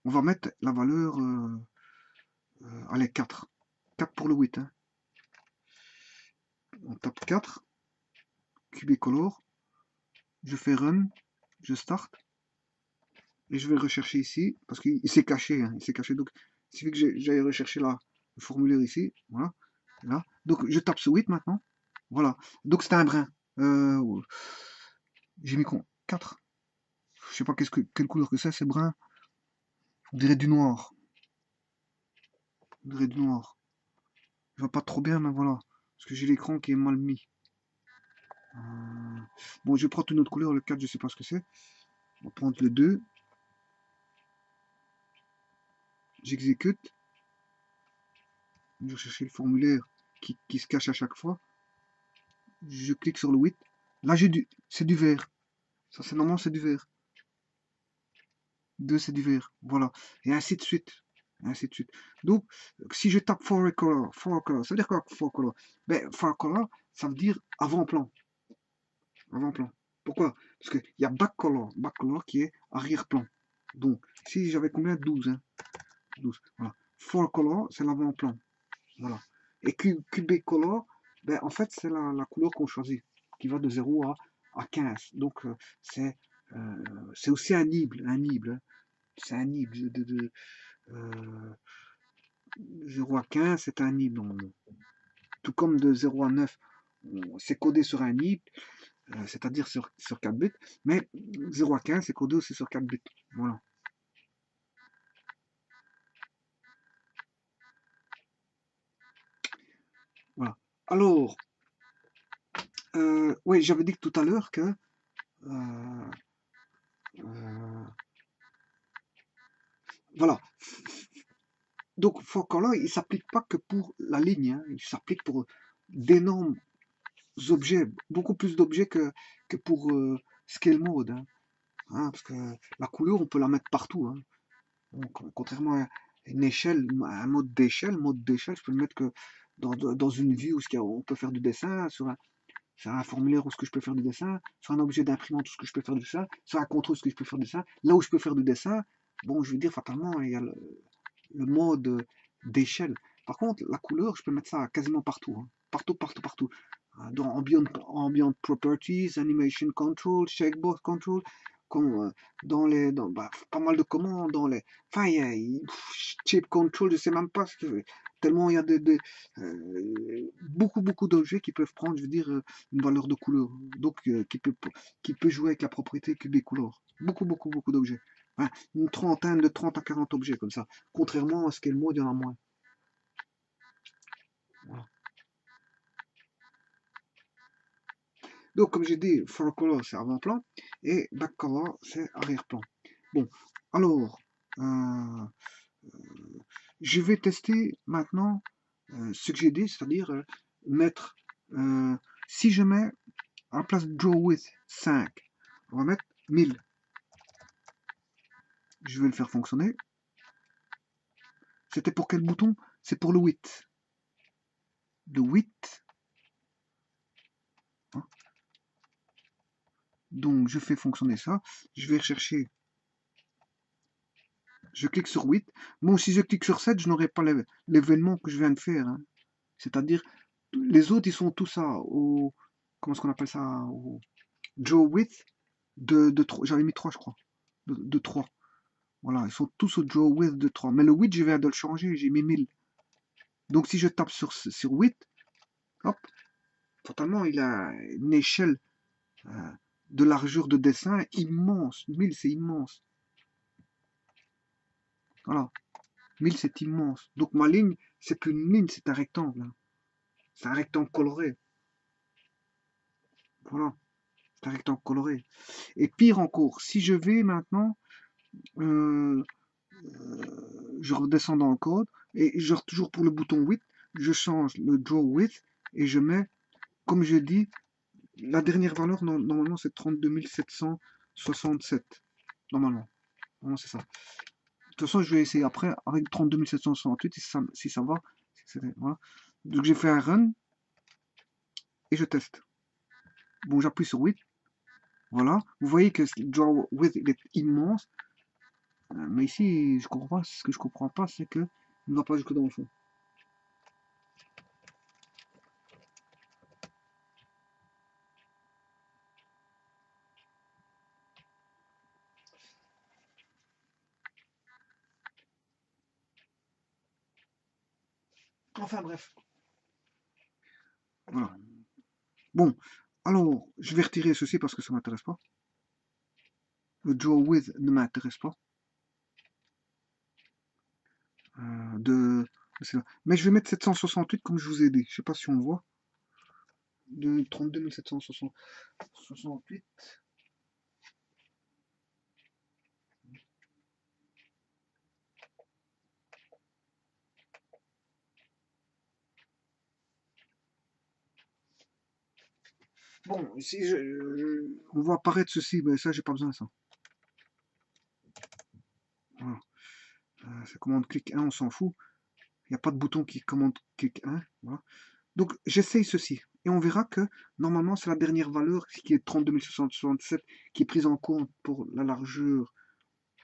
On va mettre la valeur, allez, 4. 4 pour le 8. Hein. On tape 4. Cubicolor. Je fais run. Je start. Et je vais le rechercher ici. Parce qu'il s'est caché. Hein, il s'est caché. Donc, il suffit que j'aille rechercher le formulaire ici. Voilà. Là. Donc, je tape ce 8 maintenant. Voilà. Donc, c'est un brin. J'ai mis 4. Je sais pas quelle couleur que c'est brun. On dirait du noir. On dirait du noir. Je vois pas trop bien, mais voilà. Parce que j'ai l'écran qui est mal mis. Bon, je vais prendre une autre couleur. Le 4, je sais pas ce que c'est. On va prendre le 2. J'exécute. Je vais chercher le formulaire qui se cache à chaque fois. Je clique sur le 8. Là, c'est du vert. Ça, c'est normalement, c'est du vert. 2, c'est du vert. Voilà. Et ainsi de suite. Ainsi de suite. Donc, si je tape for color, ça veut dire quoi for color? Ben, for color, ça veut dire avant-plan. Avant-plan. Pourquoi? Parce qu'il y a back color qui est arrière-plan. Donc, si j'avais combien? 12. Hein? 12. Voilà. For color, c'est l'avant-plan. Voilà. Et QB color, ben, en fait, c'est la couleur qu'on choisit, qui va de 0 à 15. Donc, c'est aussi un nibble. Hein. C'est un nibble. 0 à 15, c'est un nibble normalement. Tout comme de 0 à 9, c'est codé sur un nibble, c'est-à-dire sur 4 bits, mais 0 à 15, c'est codé aussi sur 4 bits. Voilà. Voilà. Alors, oui, j'avais dit tout à l'heure que euh, euh, voilà. Donc, Focolor, il ne s'applique pas que pour la ligne, hein, il s'applique pour d'énormes objets, beaucoup plus d'objets que pour Scale Mode. Hein, parce que la couleur, on peut la mettre partout. Hein. Donc, contrairement à une échelle, un mode d'échelle, je peux le mettre que dans une vue où on peut faire du dessin, sur un formulaire où ce que je peux faire du dessin, sur un objet d'imprimante où ce que je peux faire du dessin, sur un contrôle où ce que je peux faire du dessin. Là où je peux faire du dessin, bon, je veux dire, fatalement, il y a le mode d'échelle. Par contre, la couleur, je peux mettre ça quasiment partout. Hein. Partout, partout, partout. Dans ambient Properties, Animation Control, Shakebox Control, pas mal de commandes, enfin, Shape Control, je sais même pas tellement il y a beaucoup, beaucoup d'objets qui peuvent prendre, je veux dire, une valeur de couleur. Donc, qui peut jouer avec la propriété cube et couleur. Beaucoup, beaucoup, beaucoup d'objets. Enfin, une trentaine de 30 à 40 objets comme ça. Contrairement à ce qu'est le mode, il y en a moins. Voilà. Donc, comme j'ai dit, front color c'est avant-plan et back color c'est arrière-plan. Bon, alors, euh, je vais tester maintenant ce que j'ai dit, c'est-à-dire mettre, euh, si je mets à la place de draw width 5, on va mettre 1000. Je vais le faire fonctionner. C'était pour quel bouton? C'est pour le width. Le width. Hein. Donc, je fais fonctionner ça. Je vais rechercher. Je clique sur 8. Bon, si je clique sur 7, je n'aurai pas l'événement que je viens de faire. Hein. C'est-à-dire, les autres, ils sont tous au. Comment est-ce qu'on appelle ça? Au draw width de 3. J'avais mis 3, je crois. De 3. Voilà, ils sont tous au draw width de 3. Mais le width, je viens de le changer. J'ai mis 1000. Donc, si je tape sur 8, hop, totalement, il a une échelle de largeur de dessin immense. 1000, c'est immense. Voilà. 1000, c'est immense. Donc ma ligne, c'est plus une ligne, c'est un rectangle. Hein. C'est un rectangle coloré. Voilà. C'est un rectangle coloré. Et pire encore, si je vais maintenant, euh, je redescends dans le code, et genre toujours pour le bouton width, je change le draw width, et je mets, comme je dis, la dernière valeur, normalement, c'est 32 767. Normalement. Normalement, c'est ça. De toute façon, je vais essayer après avec 32 768 si ça va. Voilà. Donc j'ai fait un run et je teste. Bon, j'appuie sur width. Voilà. Vous voyez que le draw width il est immense. Mais ici, je comprends pas. Ce que je comprends pas, c'est que il ne va pas jusque dans le fond. Enfin bref. Voilà. Bon, alors, je vais retirer ceci parce que ça ne m'intéresse pas. Le draw width ne m'intéresse pas. Mais je vais mettre 768 comme je vous ai dit. Je sais pas si on voit. De 32 768. Bon, ici, on voit apparaître ceci, mais ça, j'ai pas besoin de ça. Voilà. C'est commande clic 1, on s'en fout. Il n'y a pas de bouton qui commande clic 1. Voilà. Donc, j'essaye ceci. Et on verra que, normalement, c'est la dernière valeur, qui est 32 767, qui est prise en compte pour la largeur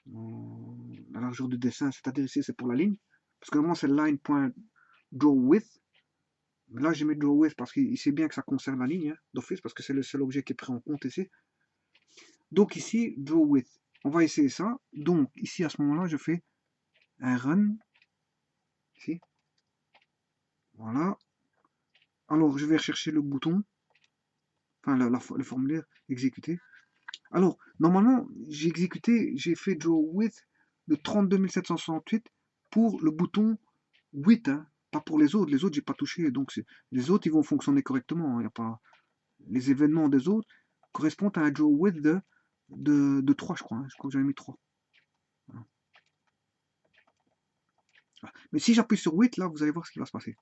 du dessin. C'est-à-dire ici, c'est pour la ligne. Parce que normalement, c'est line.drawWidth. Là, j'ai mis drawWidth parce qu'il sait bien que ça concerne la ligne, hein, d'office, parce que c'est le seul objet qui est pris en compte ici. Donc ici, drawWidth. On va essayer ça. Donc ici, à ce moment-là, je fais un run. Ici. Voilà. Alors, je vais rechercher le bouton. Enfin, le formulaire exécuter. Alors, normalement, j'ai fait drawWidth de 32 768 pour le bouton width. Hein. Pas pour les autres, j'ai pas touché. Donc, les autres, ils vont fonctionner correctement. Il y a pas... Les événements des autres correspondent à un draw width de 3, je crois. Hein. Je crois que j'avais mis 3. Voilà. Mais si j'appuie sur width, là, vous allez voir ce qui va se passer.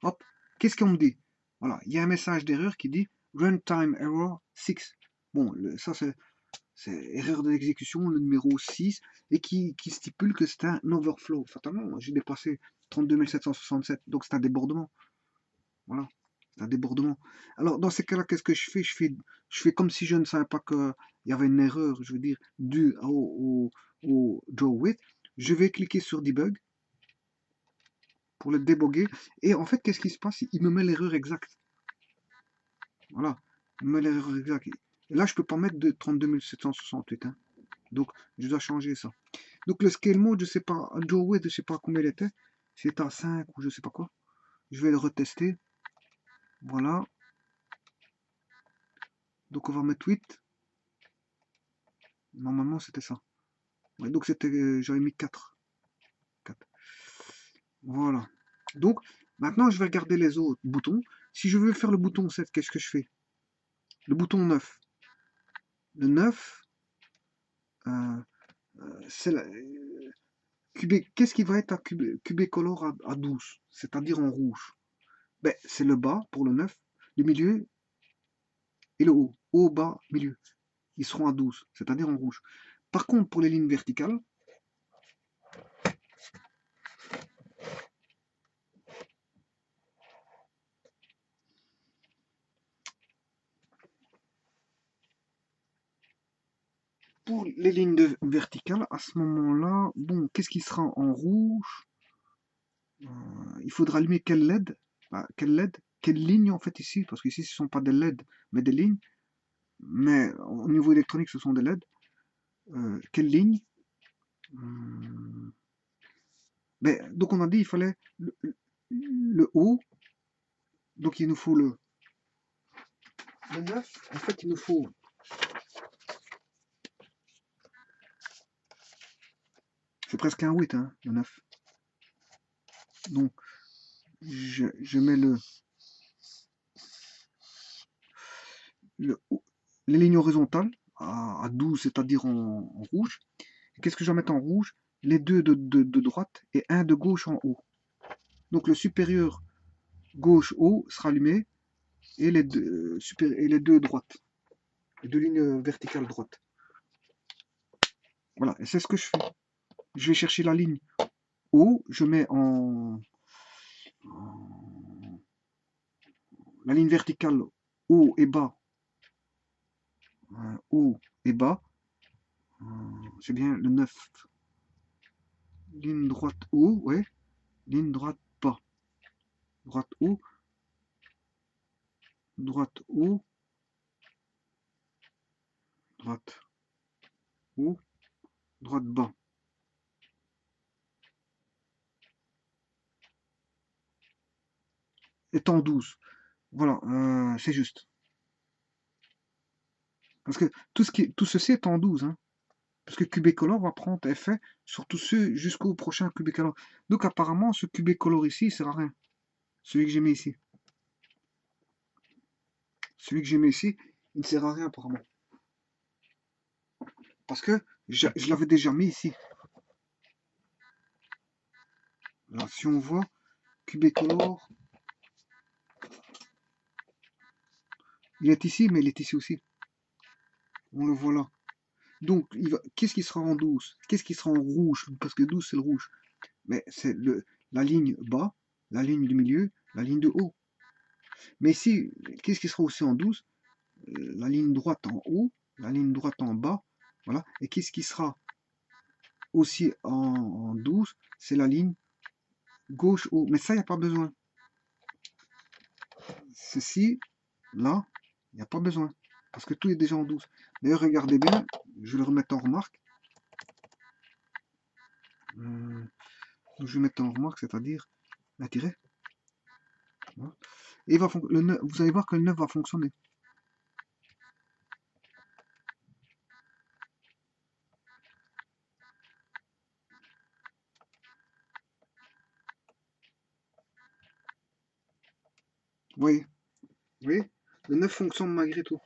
Hop, qu'est-ce qu'on me dit? Voilà, il y a un message d'erreur qui dit Runtime Error 6. Bon, ça c'est erreur d'exécution, le numéro 6, et qui stipule que c'est un overflow. Fatalement, j'ai dépassé 32 767, donc c'est un débordement. Voilà, c'est un débordement. Alors, dans ces cas-là, qu'est-ce que je fais? Je fais comme si je ne savais pas qu'il y avait une erreur, je veux dire, due au draw width. Je vais cliquer sur Debug pour le déboguer. Et en fait, qu'est-ce qui se passe? Il me met l'erreur exacte. Voilà, il me met l'erreur exacte. Et là, je peux pas mettre de 32 768. Hein. Donc, je dois changer ça. Donc, le scale mode, je sais pas, draw width, je sais pas combien il était. C'est à 5 ou je sais pas quoi. Je vais le retester. Voilà. Donc, on va mettre 8. Normalement, c'était ça. Ouais, donc, j'avais mis 4. 4. Voilà. Donc, maintenant, je vais regarder les autres boutons. Si je veux faire le bouton 7, qu'est-ce que je fais? Le bouton 9. Le 9, c'est qu'est-ce qui va être à color à 12, c'est-à-dire en rouge? Ben, c'est le bas pour le 9, le milieu et le haut. Haut, bas, milieu. Ils seront à 12, c'est-à-dire en rouge. Par contre, pour les lignes verticales, verticales, à ce moment-là, bon, qu'est-ce qui sera en rouge? Il faudra allumer quel LED? Quel LED? Quelle ligne en fait ici? Parce qu'ici ce ne sont pas des LED, mais des lignes. Mais au niveau électronique, ce sont des LED. Quelle ligne? Mais, donc on a dit il fallait le haut. Donc il nous faut le 9. En fait, il nous faut c'est presque un 8, hein, le 9. Donc je mets les lignes horizontales à 12, c'est-à-dire en rouge. Qu'est-ce que je vais mettre en rouge? Les deux de droite et un de gauche en haut. Donc le supérieur gauche haut sera allumé et les deux droites. Les deux lignes verticales droites. Voilà, et c'est ce que je fais. Je vais chercher la ligne haut, je mets la ligne verticale haut et bas. Haut et bas. C'est bien le 9. Ligne droite haut, ouais. Ligne droite bas. Droite haut. Droite haut. Droite haut. Droite bas. Étant 12. Voilà, c'est juste. Parce que tout ceci est en 12. Hein. Parce que Cubicolor va prendre effet sur tous ceux jusqu'au prochain Cubicolor. Donc apparemment, ce Cubicolor ici, il sert à rien. Celui que j'ai mis ici. Celui que j'ai mis ici, il ne sert à rien apparemment. Parce que je l'avais déjà mis ici. Là, si on voit Cubicolor, il est ici, mais il est ici aussi. On le voit là. Donc, qu'est-ce qui sera en 12? Qu'est-ce qui sera en rouge? Parce que 12, c'est le rouge. Mais c'est la ligne bas, la ligne du milieu, la ligne de haut. Mais ici, qu'est-ce qui sera aussi en 12? La ligne droite en haut, la ligne droite en bas. Voilà. Et qu'est-ce qui sera aussi en 12? C'est la ligne gauche haut. Mais ça, il n'y a pas besoin. Ceci, là, il n'y a pas besoin. Parce que tout est déjà en 12. D'ailleurs, regardez bien, je vais le remettre en remarque. Je vais mettre en remarque, c'est-à-dire un tiret. Voilà. Et vous allez voir que le 9 va fonctionner. voyez, vous voyez, le 9 fonctionne malgré tout.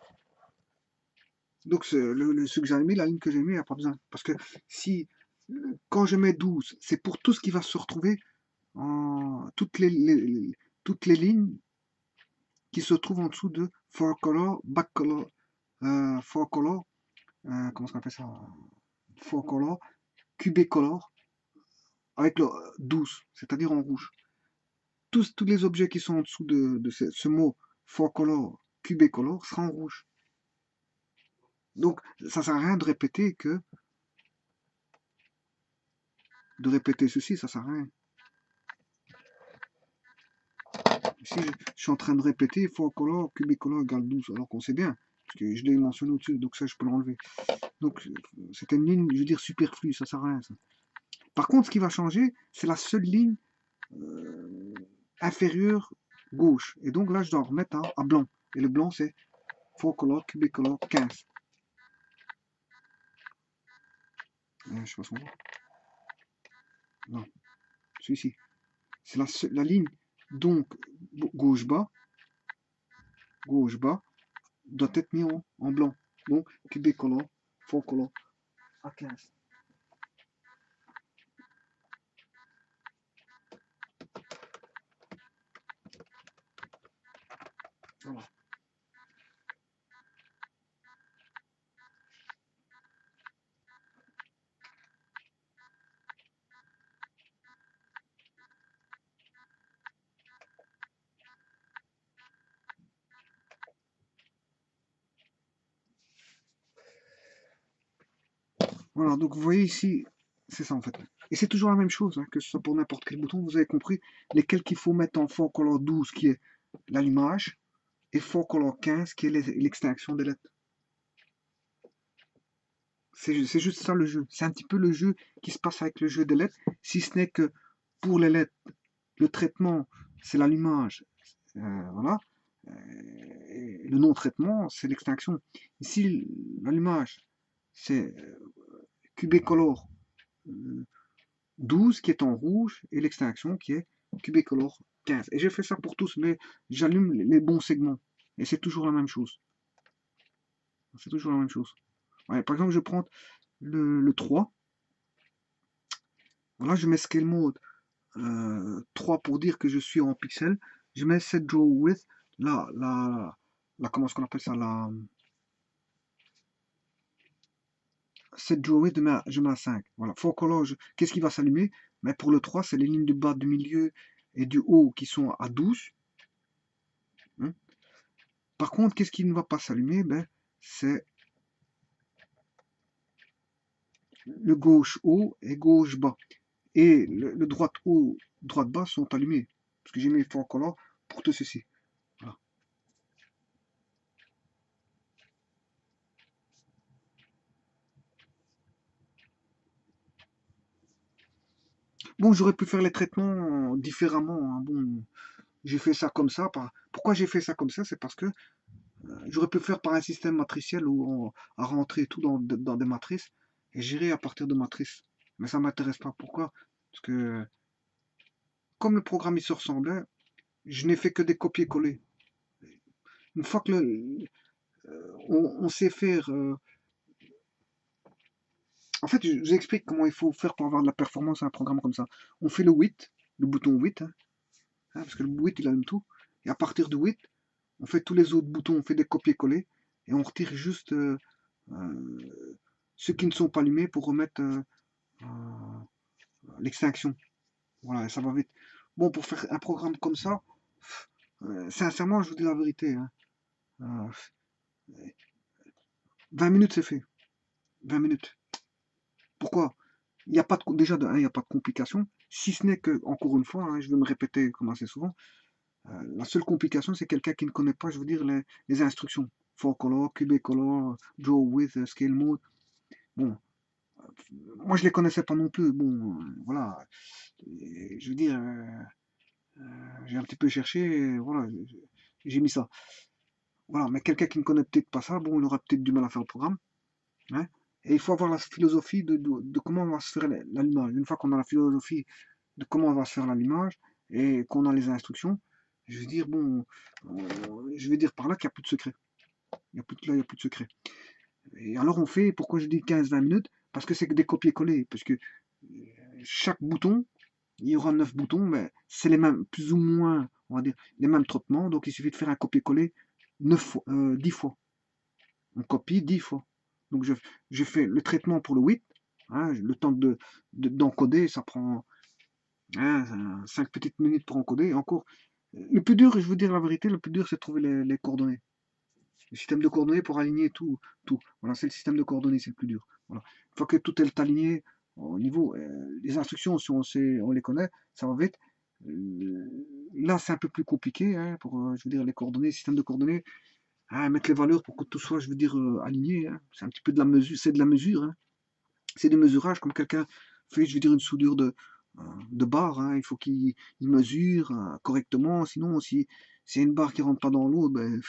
Donc ce que j'ai mis, la ligne que j'ai mis, il n'y a pas besoin. Parce que si quand je mets 12, c'est pour tout ce qui va se retrouver en toutes les lignes qui se trouvent en dessous de for color, back color, for color, comment on appelle ça? For color, QB color, avec le 12, c'est-à-dire en rouge. Tous les objets qui sont en dessous de ce mot for color, QB color, sera en rouge. Donc, ça sert à rien de répéter ceci, ça sert à rien. Ici, je suis en train de répéter for color, QB color égale 12, alors qu'on sait bien, parce que je l'ai mentionné au-dessus, donc ça, je peux l'enlever. Donc, c'était une ligne, je veux dire, superflue, ça sert à rien, ça. Par contre, ce qui va changer, c'est la seule ligne inférieure gauche. Et donc là, je dois remettre à blanc. Et le blanc, c'est for color, QB color 15. Je sais pas son nom. Non, celui-ci. C'est la ligne, donc, gauche-bas, doit être mis en blanc. Donc, QB color, for color à 15. Voilà. Voilà, donc vous voyez ici, c'est ça en fait. Et c'est toujours la même chose, hein, que ce soit pour n'importe quel bouton, vous avez compris lesquels qu'il faut mettre en for color 12 qui est l'allumage et for color 15 qui est l'extinction des lettres. C'est juste ça le jeu. C'est un petit peu le jeu qui se passe avec le jeu des lettres, si ce n'est que pour les lettres, le traitement, c'est l'allumage, voilà. Et le non-traitement, c'est l'extinction. Ici, l'allumage, c'est QB color 12 qui est en rouge et l'extinction qui est QB color 15. Et j'ai fait ça pour tous, mais j'allume les bons segments. Et c'est toujours la même chose. C'est toujours la même chose. Ouais, par exemple, je prends le 3. Voilà, je mets scale mode 3 pour dire que je suis en pixel. Je mets set draw width, comment est-ce qu'on appelle ça, set draw width, je mets à 5. Voilà, for color, qu'est-ce qui va s'allumer? Mais pour le 3, c'est les lignes du bas, du milieu et du haut qui sont à 12. Hein. Par contre, qu'est-ce qui ne va pas s'allumer? Ben, c'est le gauche haut et gauche bas. Et le droite haut, droite bas sont allumés. Parce que j'ai mis for color pour tout ceci. Voilà. Bon, j'aurais pu faire les traitements différemment, hein. Bon, j'ai fait ça comme ça. Pourquoi j'ai fait ça comme ça? C'est parce que j'aurais pu faire par un système matriciel où on a rentré tout dans des matrices et gérer à partir de matrices. Mais ça m'intéresse pas. Pourquoi? Parce que comme le programme il se ressemblait, je n'ai fait que des copier-coller. Une fois que on sait faire. En fait, je vous explique comment il faut faire pour avoir de la performance à un programme comme ça. On fait le 8, le bouton 8, parce que le 8 il allume tout. Et à partir de 8, on fait tous les autres boutons, on fait des copier-coller et on retire juste ceux qui ne sont pas allumés pour remettre l'extinction. Voilà, et ça va vite. Bon, pour faire un programme comme ça, sincèrement, je vous dis la vérité, hein, euh, 20 minutes c'est fait. 20 minutes. Pourquoi? Il n'y a pas de, déjà, il n'y a pas de complication. Si ce n'est que, encore une fois, hein, je vais me répéter comme assez souvent, la seule complication, c'est quelqu'un qui ne connaît pas, je veux dire, les instructions. For color, QB color, draw with, scale mode. Bon, moi je les connaissais pas non plus. Bon, voilà. Et je veux dire, j'ai un petit peu cherché, et voilà, j'ai mis ça. Voilà, mais quelqu'un qui ne connaît peut-être pas ça, bon, il aura peut-être du mal à faire le programme. Hein. Et il faut avoir la philosophie de comment on va se faire l'allumage. Une fois qu'on a la philosophie de comment on va se faire l'allumage et qu'on a les instructions, Je veux dire, bon, je veux dire par là qu'il n'y a plus de secret. Là, il n'y a plus de secret. Et alors on fait, pourquoi je dis 15-20 minutes? Parce que c'est que des copier-coller. Parce que chaque bouton, il y aura 9 boutons, mais c'est les mêmes, plus ou moins, on va dire, les mêmes traitements. Donc il suffit de faire un copier-coller 10 fois. On copie 10 fois. Donc je fais le traitement pour le 8, hein, le temps d'encoder, ça prend 5 petites minutes pour encoder. Encore, le plus dur, je veux dire la vérité, le plus dur, c'est de trouver les coordonnées. Le système de coordonnées pour aligner tout. Voilà, c'est le système de coordonnées, c'est le plus dur. Voilà. Une fois que tout est aligné au niveau, les instructions, si on sait, on les connaît, ça va vite. Là, c'est un peu plus compliqué, hein, pour, je veux dire, les coordonnées, système de coordonnées, hein, mettre les valeurs pour que tout soit, je veux dire, aligné. Hein. C'est un petit peu de la mesure, c'est de la mesure. Hein. C'est du mesurage, comme quelqu'un fait, je veux dire, une soudure de barre. Hein. Il faut qu'il mesure correctement, sinon, si c'est une barre qui rentre pas dans l'eau, ben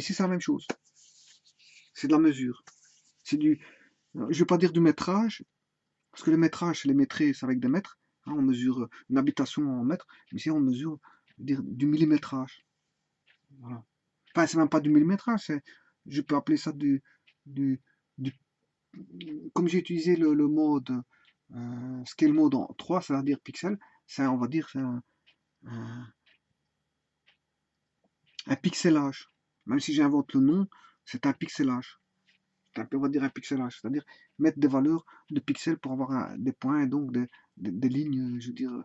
c'est la même chose. C'est de la mesure. C'est du, je ne vais pas dire du métrage, parce que le métrage, c'est les métrés, c'est avec des mètres. Hein, on mesure une habitation en mètres, mais ici on mesure dire, du millimétrage. Voilà. Enfin, c'est même pas du millimétrage, je peux appeler ça du, du comme j'ai utilisé le mode scale mode en 3, c'est-à-dire pixel, on va dire c'est un, un pixelage. Même si j'invente le nom, c'est un pixelage. On va dire un pixelage, c'est-à-dire mettre des valeurs de pixels pour avoir des points et donc des lignes, je veux dire,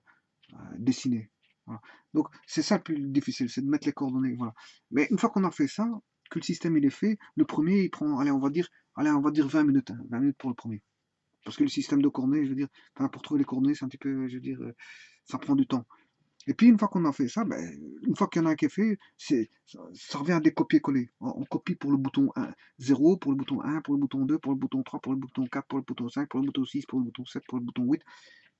dessinées. Voilà. Donc c'est ça le plus difficile, c'est de mettre les coordonnées. Voilà. Mais une fois qu'on a fait ça, que le système il est fait, le premier il prend, allez, on va dire 20 minutes, hein, 20 minutes pour le premier. Parce que le système de coordonnées, je veux dire, enfin, pour trouver les coordonnées, c'est un petit peu, je veux dire, ça prend du temps. Et puis, une fois qu'on a fait ça, une fois qu'il y en a un qui est fait, ça revient à des copier-coller. On copie pour le bouton 1, 0, pour le bouton 1, pour le bouton 2, pour le bouton 3, pour le bouton 4, pour le bouton 5, pour le bouton 6, pour le bouton 7, pour le bouton 8,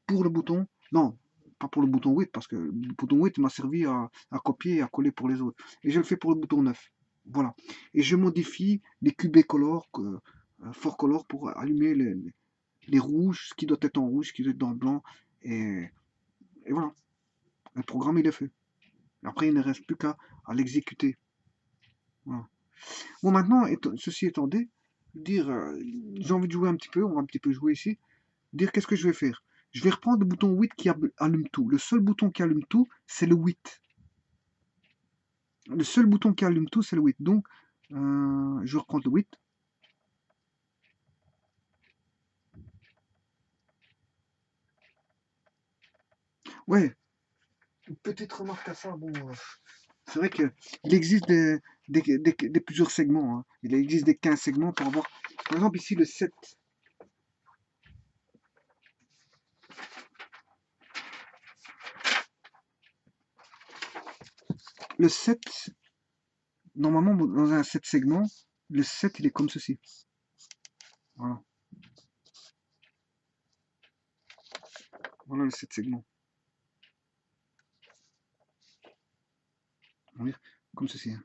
pour le bouton... Non, pas pour le bouton 8, parce que le bouton 8 m'a servi à copier et à coller pour les autres. Et je le fais pour le bouton 9. Voilà. Et je modifie les color, fort color, pour allumer les rouges, ce qui doit être en rouge, ce qui doit être dans le blanc. Et voilà. Le programme, il est fait. Après, il ne reste plus qu'à l'exécuter. Voilà. Bon, maintenant, ceci étant dit, dire, j'ai envie de jouer un petit peu, on va un petit peu jouer ici, dire qu'est-ce que je vais faire. Je vais reprendre le bouton 8 qui allume tout. Le seul bouton qui allume tout, c'est le 8. Le seul bouton qui allume tout, c'est le 8. Donc, je vais reprendre le 8. Ouais, une petite remarque à ça, bon, c'est vrai qu'il existe plusieurs segments. Hein. Il existe des 15 segments pour avoir, par exemple ici le 7. Le 7, normalement dans un 7 segments, le 7 il est comme ceci. Voilà. Voilà le 7 segments. On va dire comme ceci. Hein.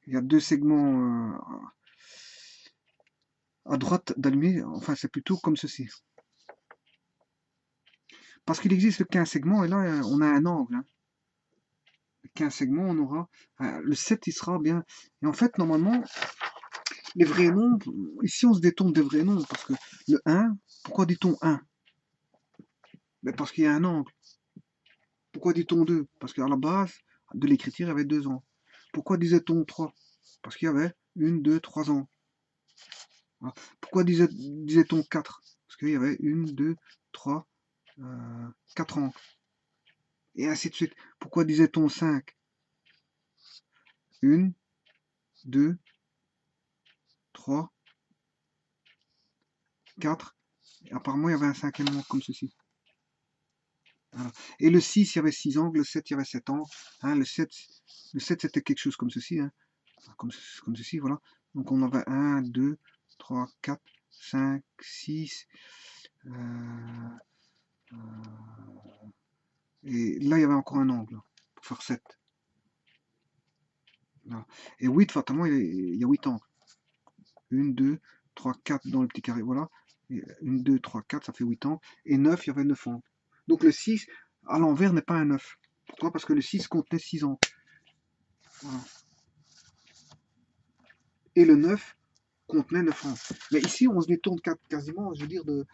Il y a deux segments à droite d'allumer, enfin c'est plutôt comme ceci. Parce qu'il existe 15 segments et là on a un angle. Hein. 15 segments, on aura. Le 7 il sera bien. Et en fait, normalement, les vrais nombres, ici on se détourne des vrais nombres. Parce que le 1, pourquoi dit-on 1? Parce qu'il y a un angle. Pourquoi dit-on 2? Parce qu'à la base de l'écriture, il y avait 2 ans. Pourquoi disait-on 3? Parce qu'il y avait 1, 2, 3 ans. Voilà. Pourquoi disait-on 4? Parce qu'il y avait 1, 2, 3, 4 ans. Et ainsi de suite. Pourquoi disait-on 5? 1, 2, 3, 4. Et apparemment, il y avait un cinquième nombre comme ceci. Voilà. Et le 6, il y avait 6 angles, le 7, il y avait 7 angles. Hein, le 7, c'était quelque chose comme ceci. Hein, comme ceci, voilà. Donc on avait 1, 2, 3, 4, 5, 6. Et là, il y avait encore un angle pour faire 7. Voilà. Et 8, fatalement, il y a 8 angles. 1, 2, 3, 4 dans le petit carré, voilà. Et 1, 2, 3, 4, ça fait 8 angles. Et 9, il y avait 9 angles. Donc le 6, à l'envers n'est pas un 9. Pourquoi? Parce que le 6 contenait 6 ans. Voilà. Et le 9 contenait 9 ans. Mais ici, on se détourne quasiment, je veux dire, euh,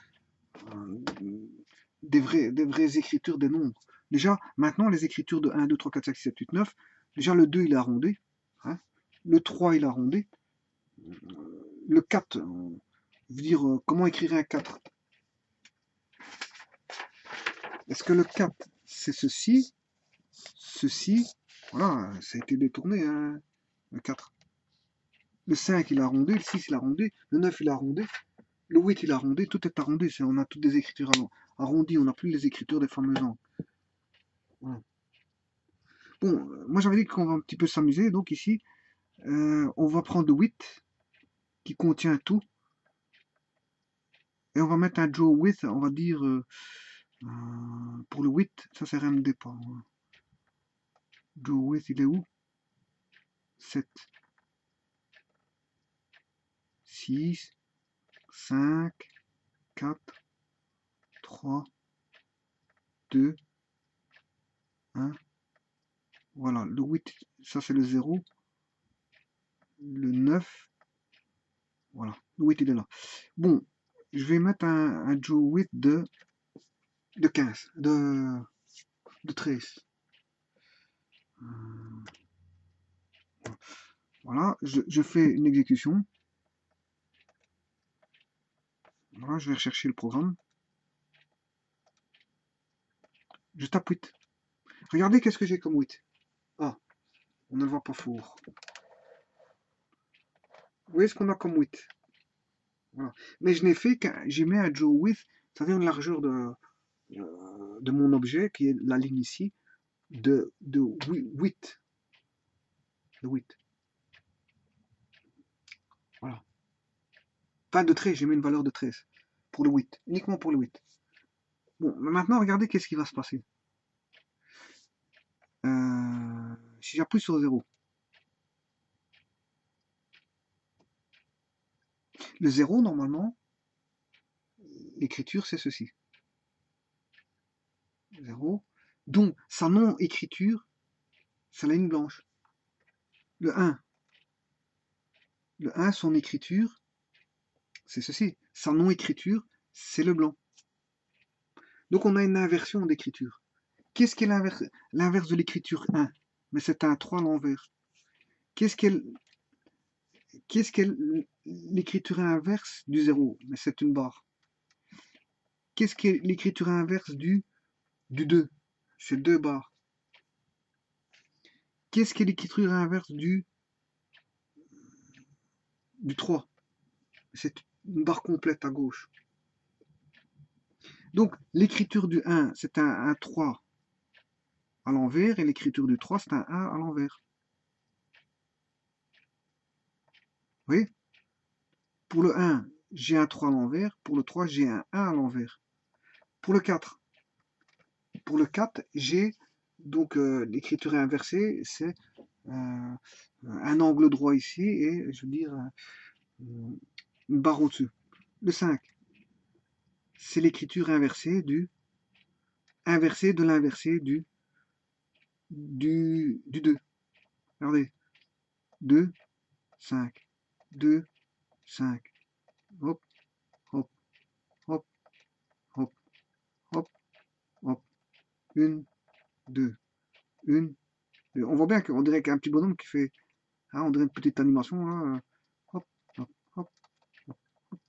des vraies écritures des nombres. Déjà, maintenant, les écritures de 1, 2, 3, 4, 5, 6, 7, 8, 9, déjà le 2, il est arrondi. Hein, le 3, il est arrondi. Le 4, je veux dire, comment écrire un 4? Est-ce que le 4, c'est ceci? Ceci? Voilà, ça a été détourné, hein, le 4. Le 5, il a arrondi. Le 6, il a arrondi. Le 9, il a arrondi. Le 8, il a arrondi. Tout est arrondi. On a toutes des écritures arrondies. On n'a plus les écritures des fameux angles. Voilà. Bon, moi j'avais dit qu'on va un petit peu s'amuser. Donc ici, on va prendre le 8 qui contient tout. Et on va mettre un draw width, on va dire, pour le 8, ça c'est RMD pas. Draw width, il est où? 7, 6, 5, 4, 3, 2, 1. Voilà, le 8, ça c'est le 0. Le 9, voilà, le 8 il est là. Bon, je vais mettre un draw width de 15, de 13. Voilà, je fais une exécution. Voilà, je vais rechercher le programme. Je tape 8. Regardez qu'est-ce que j'ai comme 8. Ah, on ne le voit pas fort. Vous voyez ce qu'on a comme 8. Voilà. Mais je n'ai fait qu'un, j'ai mis un draw width, c'est-à-dire une largeur de mon objet, qui est la ligne ici, de 8. De 8. Voilà. Pas de 13, j'ai mis une valeur de 13. Pour le 8. Uniquement pour le 8. Bon, mais maintenant, regardez qu'est-ce qui va se passer. Si j'appuie sur 0. Le 0, normalement, l'écriture, c'est ceci. 0. Donc, sa non-écriture, c'est la ligne blanche. Le 1. Le 1, son écriture, c'est ceci. Sa non-écriture, c'est le blanc. Donc, on a une inversion d'écriture. Qu'est-ce qu'est l'inverse de l'écriture 1? Mais c'est un 3 à l'envers. Qu'est-ce qu'est l'écriture inverse du 0? Mais c'est une barre. Qu'est-ce qu'est l'écriture inverse du 2? C'est 2 barres. Qu'est-ce qu'est l'écriture inverse du 3? C'est une barre complète à gauche. Donc, l'écriture du 1, c'est un 3 à l'envers, et l'écriture du 3, c'est un 1 à l'envers. Vous voyez? Pour le 1, j'ai un 3 à l'envers. Pour le 3, j'ai un 1 à l'envers. Pour le 4, j'ai donc l'écriture inversée, c'est un angle droit ici et je veux dire une barre au-dessus. Le 5, c'est l'écriture inversée de l'inversé du 2. Regardez, 2, 5, 2, 5. Hop, hop, hop, hop, hop, hop. 1, 2, 1. On voit bien qu'on dirait qu'un petit bonhomme qui fait, hein, on dirait une petite animation là. Hop, hop, hop, hop, hop.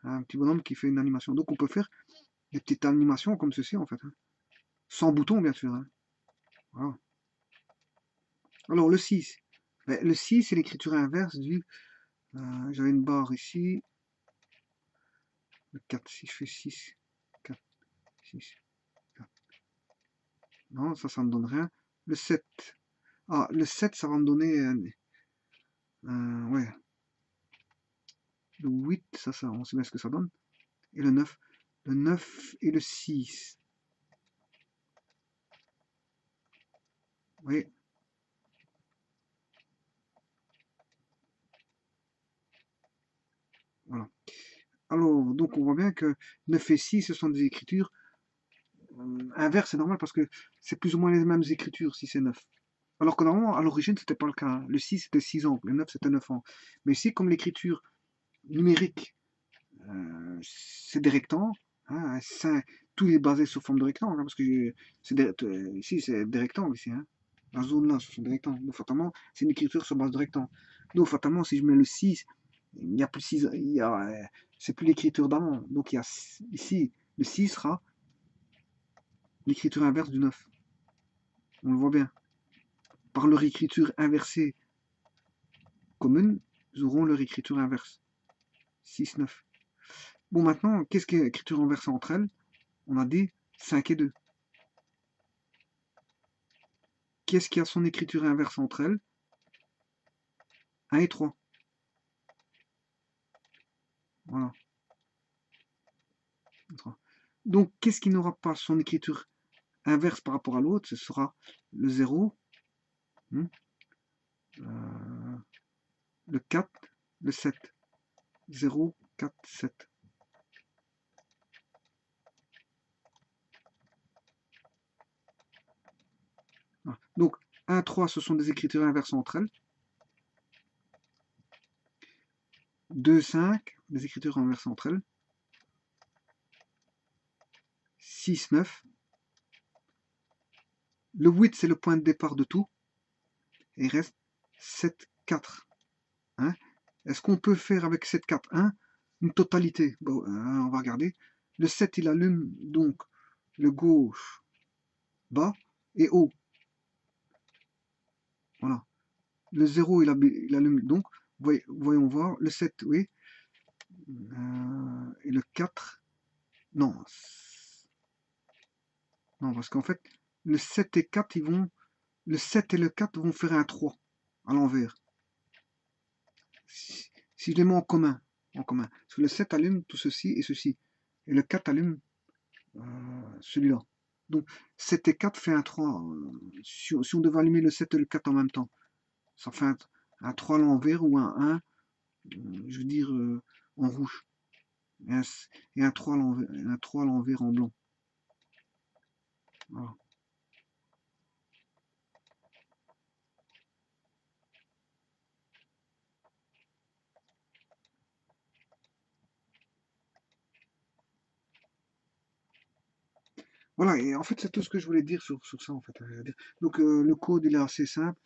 Un petit bonhomme qui fait une animation. Donc on peut faire des petites animations comme ceci en fait. Hein. Sans bouton bien sûr. Hein. Voilà. Alors le 6. Ben, le 6 c'est l'écriture inverse du... J'avais une barre ici. Le 4, si je fais 6, 4, 6, 4. Non, ça ne me donne rien. Le 7. Ah, le 7, ça va me donner... ouais. Le 8, ça, on sait bien ce que ça donne. Et le 9. Le 9 et le 6. Oui. Voilà. Alors, donc on voit bien que 9 et 6, ce sont des écritures inverse, c'est normal parce que c'est plus ou moins les mêmes écritures si c'est 9. Alors que normalement, à l'origine, c'était pas le cas. Le 6 c'était 6 ans, le 9 c'était 9 ans. Mais ici, comme l'écriture numérique, c'est des rectangles, hein, tout est basé sous forme de rectangle, hein, parce que ici, c'est des rectangles, ici. Hein. La zone là, ce sont des rectangles. Donc, fatalement, c'est une écriture sur base de rectangles. Donc, fatalement, si je mets le 6, il n'y a plus 6, c'est plus l'écriture d'avant. Donc, il y a ici, le 6 sera l'écriture inverse du 9. On le voit bien. Par leur écriture inversée commune, ils auront leur écriture inverse. 6, 9. Bon, maintenant, qu'est-ce qu'est l'écriture inversée entre elles? On a dit 5 et 2. Qu'est-ce qui a son écriture inverse entre elles? 1 et 3. Voilà. Donc, qu'est-ce qui n'aura pas son écriture inverse par rapport à l'autre? Ce sera le 0, le 4, le 7. 0, 4, 7. Voilà. Donc, 1, 3, ce sont des écritures inverses entre elles. 2, 5, des écritures inverses entre elles. 6, 9. Le 8, c'est le point de départ de tout. Et il reste 7, 4. Hein? Est-ce qu'on peut faire avec 7, 4, 1 une totalité? Bon, on va regarder. Le 7, il allume donc le gauche, bas et haut. Voilà. Le 0, il allume donc. Voyons voir. Le 7, oui. Et le 4, non. Non, parce qu'en fait, le 7 et 4, le 7 et le 4 vont faire un 3 à l'envers. Si je les mets en commun. Parce que le 7 allume tout ceci et ceci. Et le 4 allume celui-là. Donc 7 et 4 fait un 3. Si on devait allumer le 7 et le 4 en même temps, ça fait un 3 à l'envers ou un 1, je veux dire, en rouge. Et un 3 à l'envers en blanc. Voilà. Voilà, et en fait, c'est tout ce que je voulais dire sur ça, en fait. Donc, le code, il est assez simple.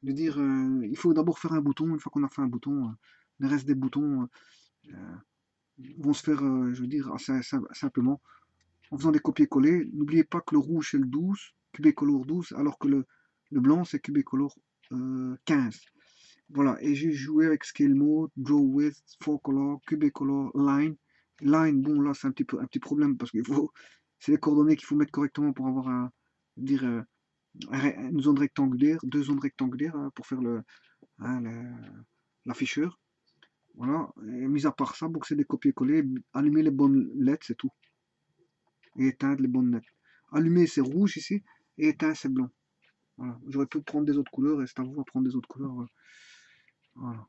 De dire, il faut d'abord faire un bouton. Une fois qu'on a fait un bouton, le reste des boutons vont se faire, je veux dire, assez simplement. En faisant des copier-coller. N'oubliez pas que le rouge, c'est le 12, Cubicolor 12, alors que le blanc, c'est Cubicolor 15. Voilà, et j'ai joué avec Scale Mode, Draw With, 4 Color, Cubicolor, Line. Line, bon, là, c'est un petit problème parce qu'il faut, c'est les coordonnées qu'il faut mettre correctement pour avoir dire, une zone rectangulaire, deux zones rectangulaires pour faire hein, l'afficheur. Voilà, et mis à part ça, pour que c'est des copier-coller, allumer les bonnes lettres, c'est tout. Et éteindre les bonnes lettres. Allumer, c'est rouge ici, et éteindre, c'est blanc. Voilà. J'aurais pu prendre des autres couleurs, et c'est à vous à prendre des autres couleurs. Voilà.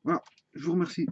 Voilà, je vous remercie.